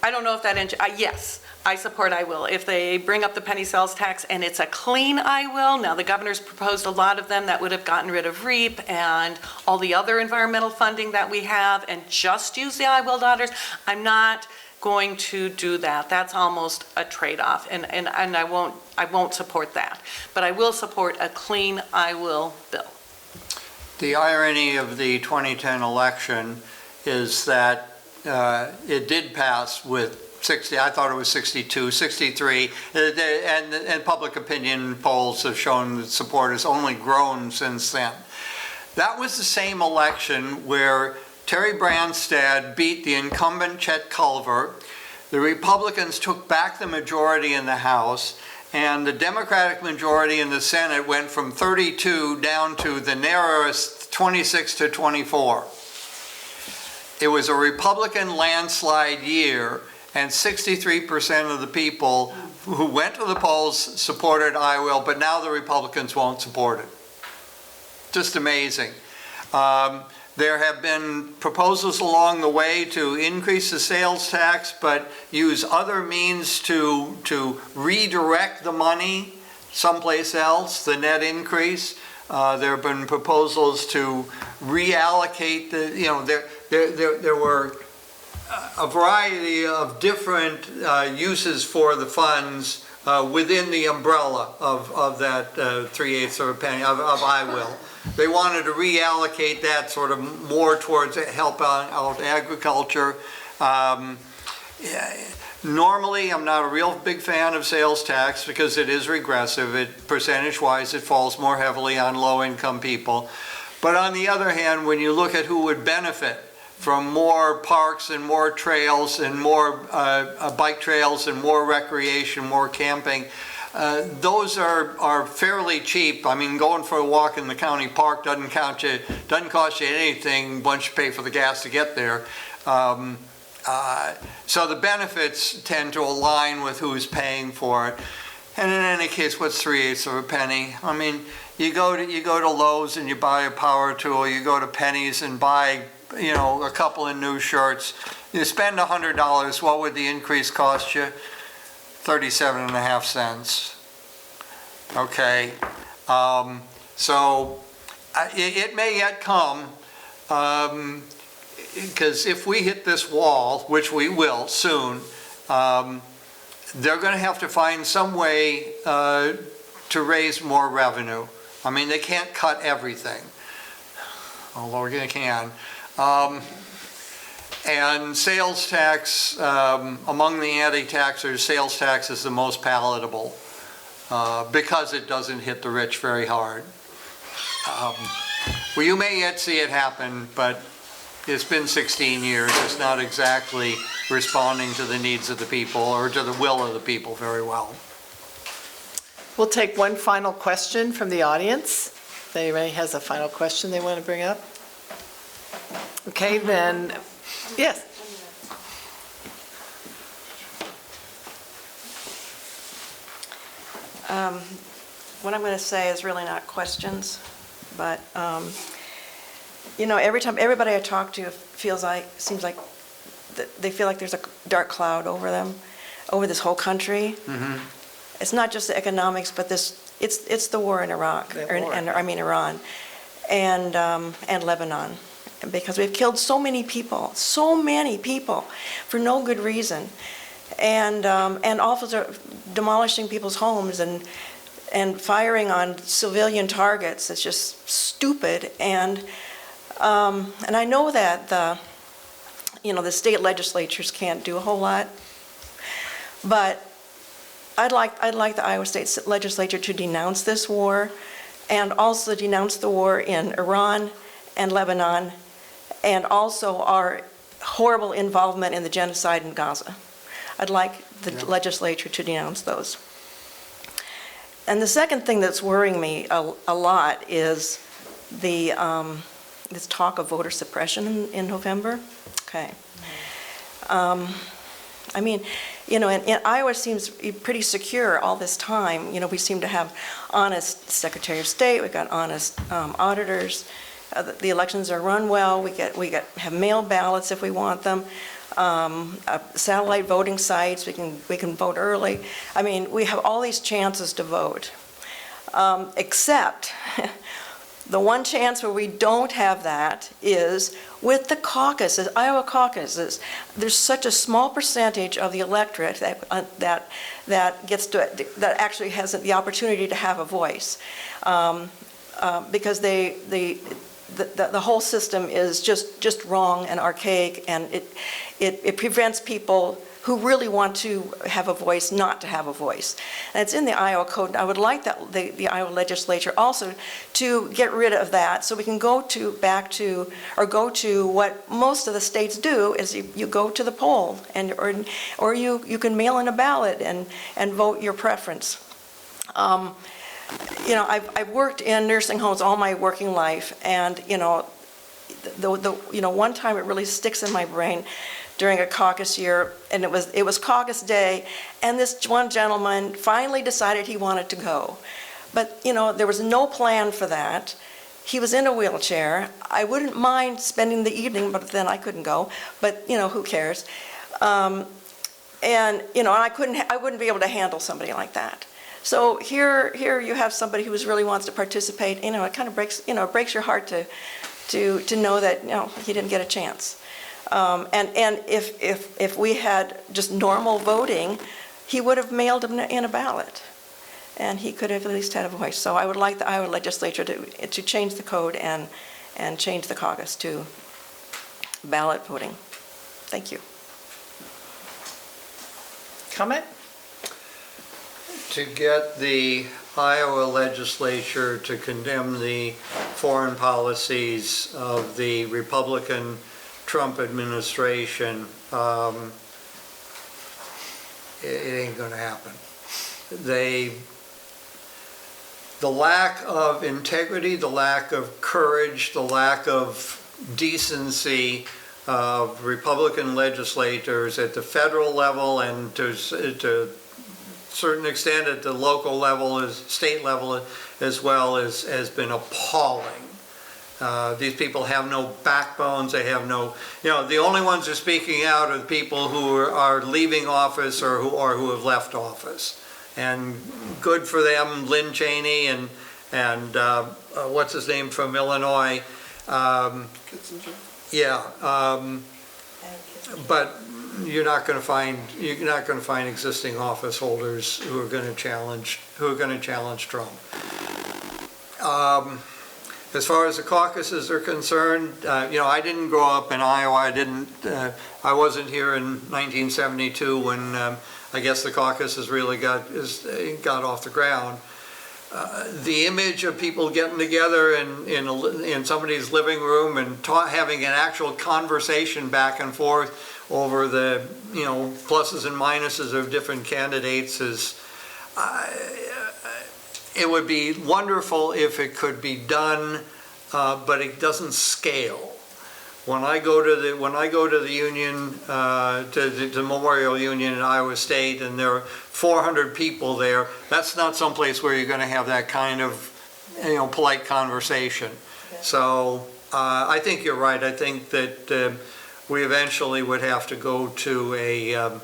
don't know if that, yes, I support I will. If they bring up the penny sales tax and it's a clean I will, now the governor's proposed a lot of them that would have gotten rid of REAP and all the other environmental funding that we have and just use the I will dollars. I'm not going to do that. That's almost a trade-off, and I won't support that. But I will support a clean I will bill. The irony of the 2010 election is that it did pass with 60, I thought it was 62, 63, and public opinion polls have shown that support has only grown since then. That was the same election where Terry Branstad beat the incumbent Chet Culver. The Republicans took back the majority in the House, and the Democratic majority in the Senate went from 32 down to the narrowest 26 to 24. It was a Republican landslide year, and 63% of the people who went to the polls supported I will, but now the Republicans won't support it. Just amazing. There have been proposals along the way to increase the sales tax, but use other means to redirect the money someplace else, the net increase. There have been proposals to reallocate there were a variety of different uses for the funds within the umbrella of that 3/8 of a penny of I will. They wanted to reallocate that sort of more towards help out agriculture. Normally, I'm not a real big fan of sales tax because it is regressive. Percentage-wise, it falls more heavily on low-income people. But on the other hand, when you look at who would benefit from more parks and more trails and more bike trails and more recreation, more camping, those are fairly cheap. I mean, going for a walk in the county park doesn't cost you anything once you pay for the gas to get there. So the benefits tend to align with who's paying for it. And in any case, what's 3/8 of a penny? I mean, you go to Lowe's and you buy a power tool. You go to Penny's and buy, a couple of new shirts. You spend $100. What would the increase cost you? 37.5 cents. Okay. So it may yet come, because if we hit this wall, which we will soon, they're going to have to find some way to raise more revenue. I mean, they can't cut everything, although they can. And sales tax, among the anti-taxers, sales tax is the most palatable because it doesn't hit the rich very hard. Well, you may yet see it happen, but it's been 16 years. It's not exactly responding to the needs of the people or to the will of the people very well. We'll take one final question from the audience. If anybody has a final question they want to bring up? Okay, then, yes. What I'm going to say is really not questions, but every time, everybody I talk to seems like they feel like there's a dark cloud over them, over this whole country. It's not just the economics, but it's the war in Iraq, Iran, and Lebanon, because we've killed so many people for no good reason, and also demolishing people's homes and firing on civilian targets. It's just stupid, and I know that the state legislatures can't do a whole lot, but I'd like the Iowa State Legislature to denounce this war, and also denounce the war in Iran and Lebanon, and also our horrible involvement in the genocide in Gaza. I'd like the legislature to denounce those. And the second thing that's worrying me a lot is this talk of voter suppression in November. Okay. And Iowa seems pretty secure all this time. We seem to have honest Secretary of State, we've got honest auditors, the elections are run well, we have mail ballots if we want them, satellite voting sites, we can vote early. We have all these chances to vote, except the one chance where we don't have that is with the caucuses, Iowa caucuses. There's such a small percentage of the electorate that actually has the opportunity to have a voice, because the whole system is just wrong and archaic, and it prevents people who really want to have a voice not to have a voice. And it's in the Iowa Code. I would like the Iowa legislature also to get rid of that, so we can go to what most of the states do, is you go to the poll, or you can mail in a ballot and vote your preference. I've worked in nursing homes all my working life, and one time it really sticks in my brain during a caucus year, and it was caucus day, and this one gentleman finally decided he wanted to go. But, there was no plan for that. He was in a wheelchair. I wouldn't mind spending the evening, but then I couldn't go. But, who cares? And I wouldn't be able to handle somebody like that. So here you have somebody who really wants to participate. It kind of breaks your heart to know that, he didn't get a chance. And if we had just normal voting, he would have mailed him in a ballot, and he could have at least had a voice. So I would like the Iowa legislature to change the code and change the caucus to ballot voting. Thank you. Comment? To get the Iowa legislature to condemn the foreign policies of the Republican Trump administration, it ain't going to happen. The lack of integrity, the lack of courage, the lack of decency of Republican legislators at the federal level, and to a certain extent at the local level, state level as well, has been appalling. These people have no backbones. They have no, the only ones who are speaking out are the people who are leaving office or who have left office. And good for them, Lynn Cheney and what's his name from Illinois. But you're not going to find existing office holders who are going to challenge Trump. As far as the caucuses are concerned, I didn't grow up in Iowa. I wasn't here in 1972 when I guess the caucuses really got off the ground. The image of people getting together in somebody's living room and having an actual conversation back and forth over the pluses and minuses of different candidates is. It would be wonderful if it could be done, but it doesn't scale. When I go to the Union, to the Memorial Union in Iowa State, and there are 400 people there, that's not someplace where you're going to have that kind of polite conversation. So I think you're right. I think that we eventually would have to go to a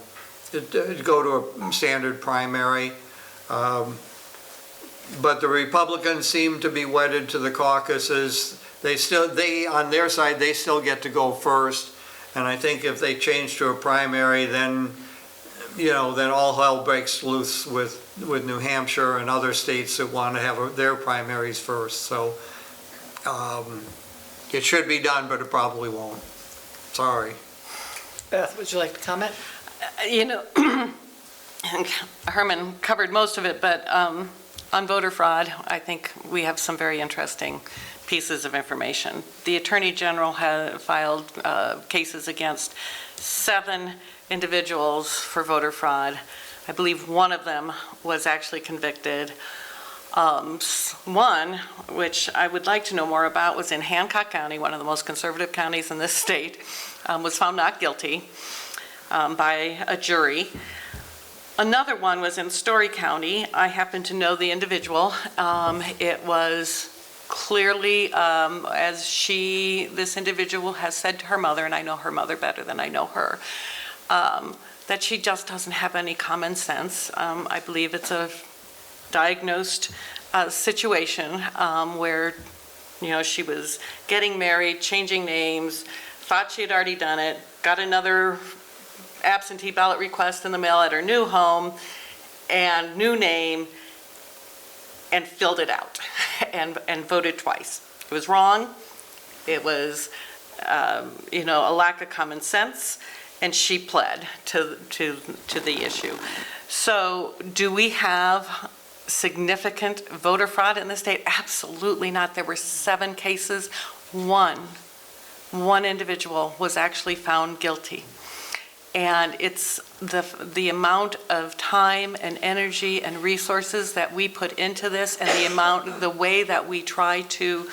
standard primary. But the Republicans seem to be wedded to the caucuses. On their side, they still get to go first. And I think if they change to a primary, then, then all hell breaks loose with New Hampshire and other states that want to have their primaries first. So it should be done, but it probably won't. Sorry. Beth, would you like to comment? Herman covered most of it, but on voter fraud, I think we have some very interesting pieces of information. The Attorney General had filed cases against 7 individuals for voter fraud. I believe one of them was actually convicted. One, which I would like to know more about, was in Hancock County, one of the most conservative counties in this state, was found not guilty by a jury. Another one was in Story County. I happen to know the individual. It was clearly, this individual has said to her mother, and I know her mother better than I know her, that she just doesn't have any common sense. I believe it's a diagnosed situation where, she was getting married, changing names, thought she had already done it, got another absentee ballot request in the mail at her new home and new name, and filled it out and voted twice. It was wrong. It was, a lack of common sense, and she pled to the issue. So do we have significant voter fraud in the state? Absolutely not. There were 7 cases. One individual was actually found guilty. And it's the amount of time and energy and resources that we put into this, and the way that we try to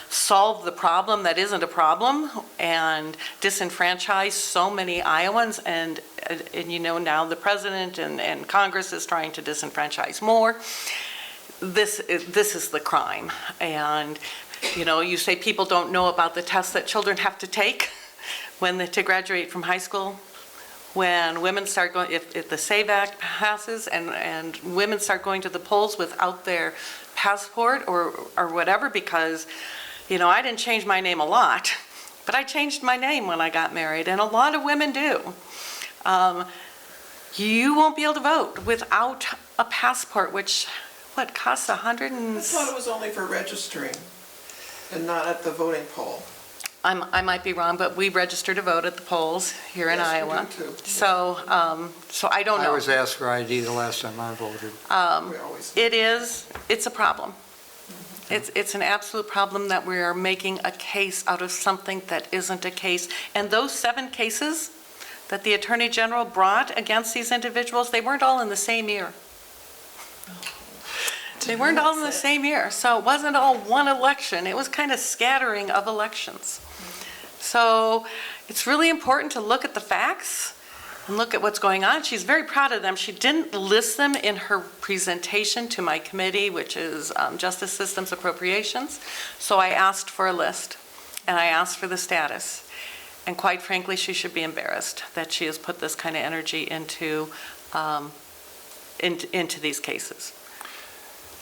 solve the problem that isn't a problem and disenfranchise so many Iowans, and now the president and Congress is trying to disenfranchise more. This is the crime. And you say people don't know about the tests that children have to take to graduate from high school. When women start going, if the SAVE Act passes and women start going to the polls without their passport or whatever, because, I didn't change my name a lot, but I changed my name when I got married, and a lot of women do. You won't be able to vote without a passport, which, costs I thought it was only for registering and not at the voting poll. I might be wrong, but we register to vote at the polls here in Iowa. Yes, we do too. So I don't know. I was asked for ID the last time I voted. It's a problem. It's an absolute problem that we are making a case out of something that isn't a case. And those 7 cases that the Attorney General brought against these individuals, they weren't all in the same year. They weren't all in the same year. So it wasn't all one election. It was kind of scattering of elections. So it's really important to look at the facts and look at what's going on. She's very proud of them. She didn't list them in her presentation to my committee, which is Justice Systems Appropriations. So I asked for a list, and I asked for the status. And quite frankly, she should be embarrassed that she has put this kind of energy into these cases.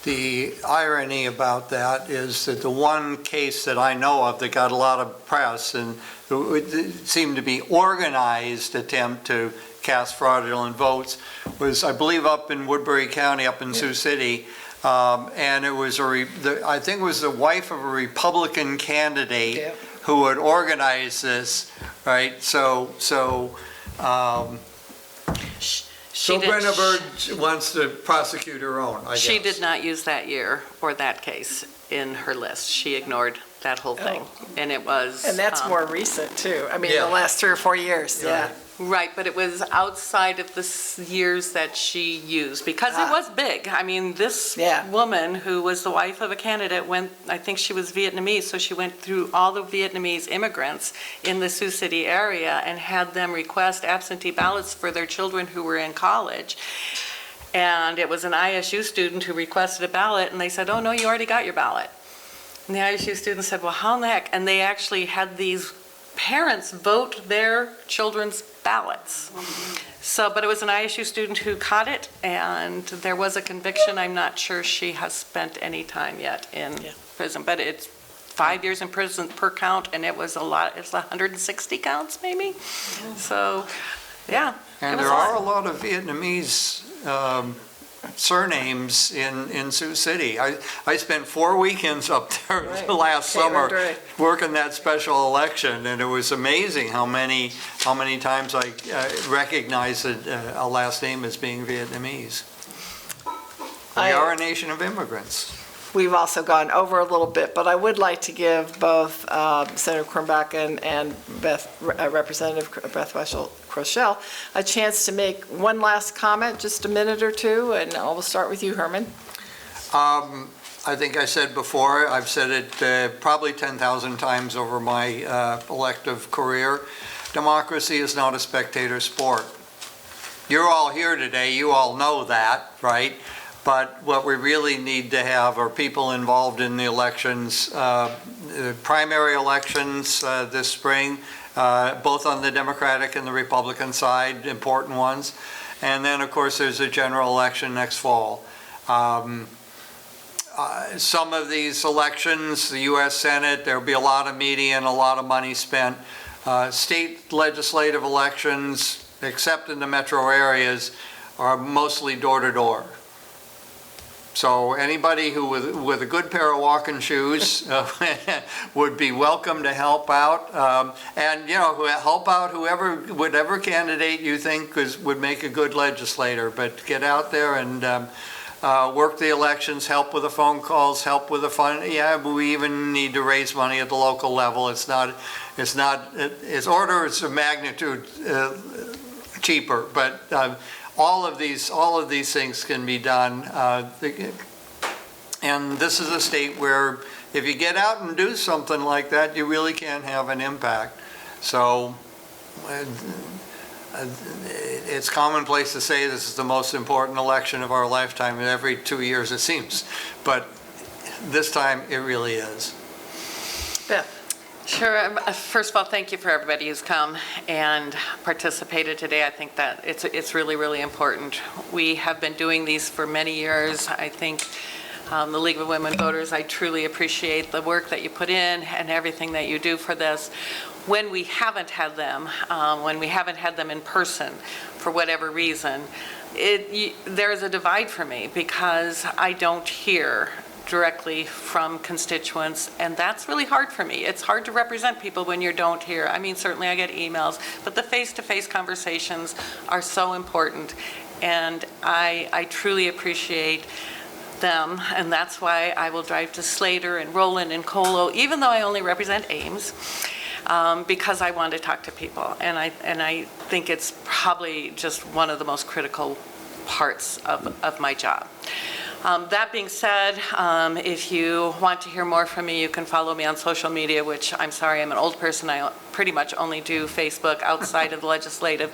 The irony about that is that the one case that I know of that got a lot of press and it seemed to be organized attempt to cast fraudulent votes was, I believe, up in Woodbury County, up in Sioux City. And it was I think it was the wife of a Republican candidate who had organized this, right? So Brenna Bird wants to prosecute her own, I guess. She did not use that year or that case in her list. She ignored that whole thing. And it was... And that's more recent, too. I mean, Yeah. the last 3 or 4 years, yeah. Right, but it was outside of the years that she used, because it was big. I mean, this woman, who was the wife of a candidate, I think she was Vietnamese, so she went through all the Vietnamese immigrants in the Sioux City area and had them request absentee ballots for their children who were in college. And it was an ISU student who requested a ballot, and they said, oh, no, you already got your ballot. And the ISU students said, well, how in the heck? And they actually had these parents vote their children's ballots. So, but it was an ISU student who caught it, and there was a conviction. I'm not sure she has spent any time yet in prison, but it's 5 years in prison per count, and it was a lot, it's 160 counts maybe. So, yeah. And there are a lot of Vietnamese surnames in Sioux City. I spent 4 weekends up there last summer working that special election, and it was amazing how many times I recognized a last name as being Vietnamese. We are a nation of immigrants. We've also gone over a little bit, but I would like to give both Senator Cornbach and Representative Beth Weschel a chance to make one last comment, just a minute or two, and we'll start with you, Herman. I think I said before, I've said it probably 10,000 times over my elective career, democracy is not a spectator sport. You're all here today, you all know that, right? But what we really need to have are people involved in the elections, primary elections this spring, both on the Democratic and the Republican side, important ones. And then, of course, there's a general election next fall. Some of these elections, the U.S. Senate, there'll be a lot of media and a lot of money spent. State legislative elections, except in the metro areas, are mostly door-to-door. So anybody who with a good pair of walking shoes would be welcome to help out. And, you know, help out whatever candidate you think would make a good legislator. But get out there and work the elections, help with the phone calls, help with the fund. Yeah, but we even need to raise money at the local level. It's orders of magnitude cheaper, but all of these things can be done. And this is a state where if you get out and do something like that, you really can have an impact. So it's commonplace to say this is the most important election of our lifetime, and every 2 years it seems. But this time it really is. Beth. Sure. First of all, thank you for everybody who's come and participated today. I think that it's really, really important. We have been doing these for many years. I think the League of Women Voters, I truly appreciate the work that you put in and everything that you do for this. When we haven't had them in person for whatever reason, there's a divide for me because I don't hear directly from constituents, and that's really hard for me. It's hard to represent people when you don't hear. I mean, certainly I get emails, but the face-to-face conversations are so important, and I truly appreciate them, and that's why I will drive to Slater and Roland and Colo, even though I only represent Ames, because I want to talk to people, and I think it's probably just one of the most critical parts of my job. That being said, if you want to hear more from me, you can follow me on social media, which I'm sorry, I'm an old person. I pretty much only do Facebook outside of the legislative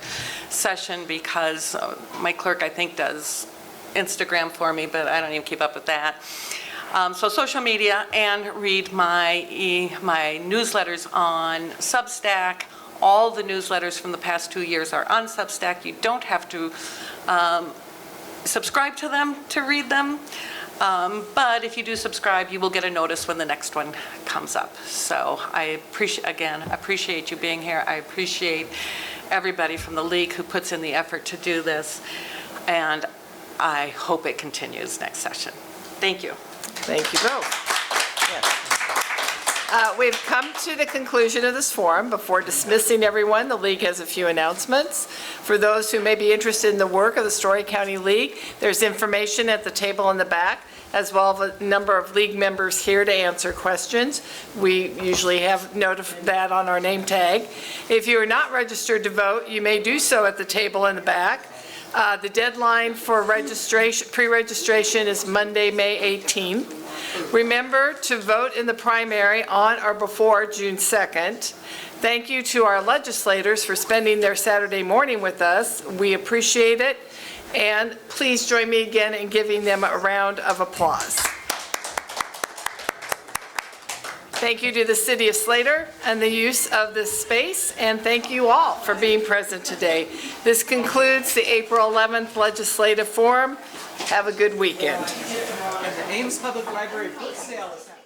session because my clerk, I think, does Instagram for me, but I don't even keep up with that. So social media, and read my newsletters on Substack. All the newsletters from the past 2 years are on Substack. You don't have to subscribe to them to read them, but if you do subscribe, you will get a notice when the next one comes up. So I appreciate you being here. I appreciate everybody from the League who puts in the effort to do this, and I hope it continues next session. Thank you. Thank you both. We've come to the conclusion of this forum. Before dismissing everyone, the League has a few announcements. For those who may be interested in the work of the Story County League, there's information at the table in the back, as well as a number of League members here to answer questions. We usually have note of that on our name tag. If you are not registered to vote, you may do so at the table in the back. The deadline for pre-registration is Monday, May 18th. Remember to vote in the primary on or before June 2nd. Thank you to our legislators for spending their Saturday morning with us. We appreciate it. And please join me again in giving them a round of applause. Thank you to the City of Slater and the use of this space, and thank you all for being present today. This concludes the April 11th Legislative Forum. Have a good weekend. And the Ames Public Library book sale is happening.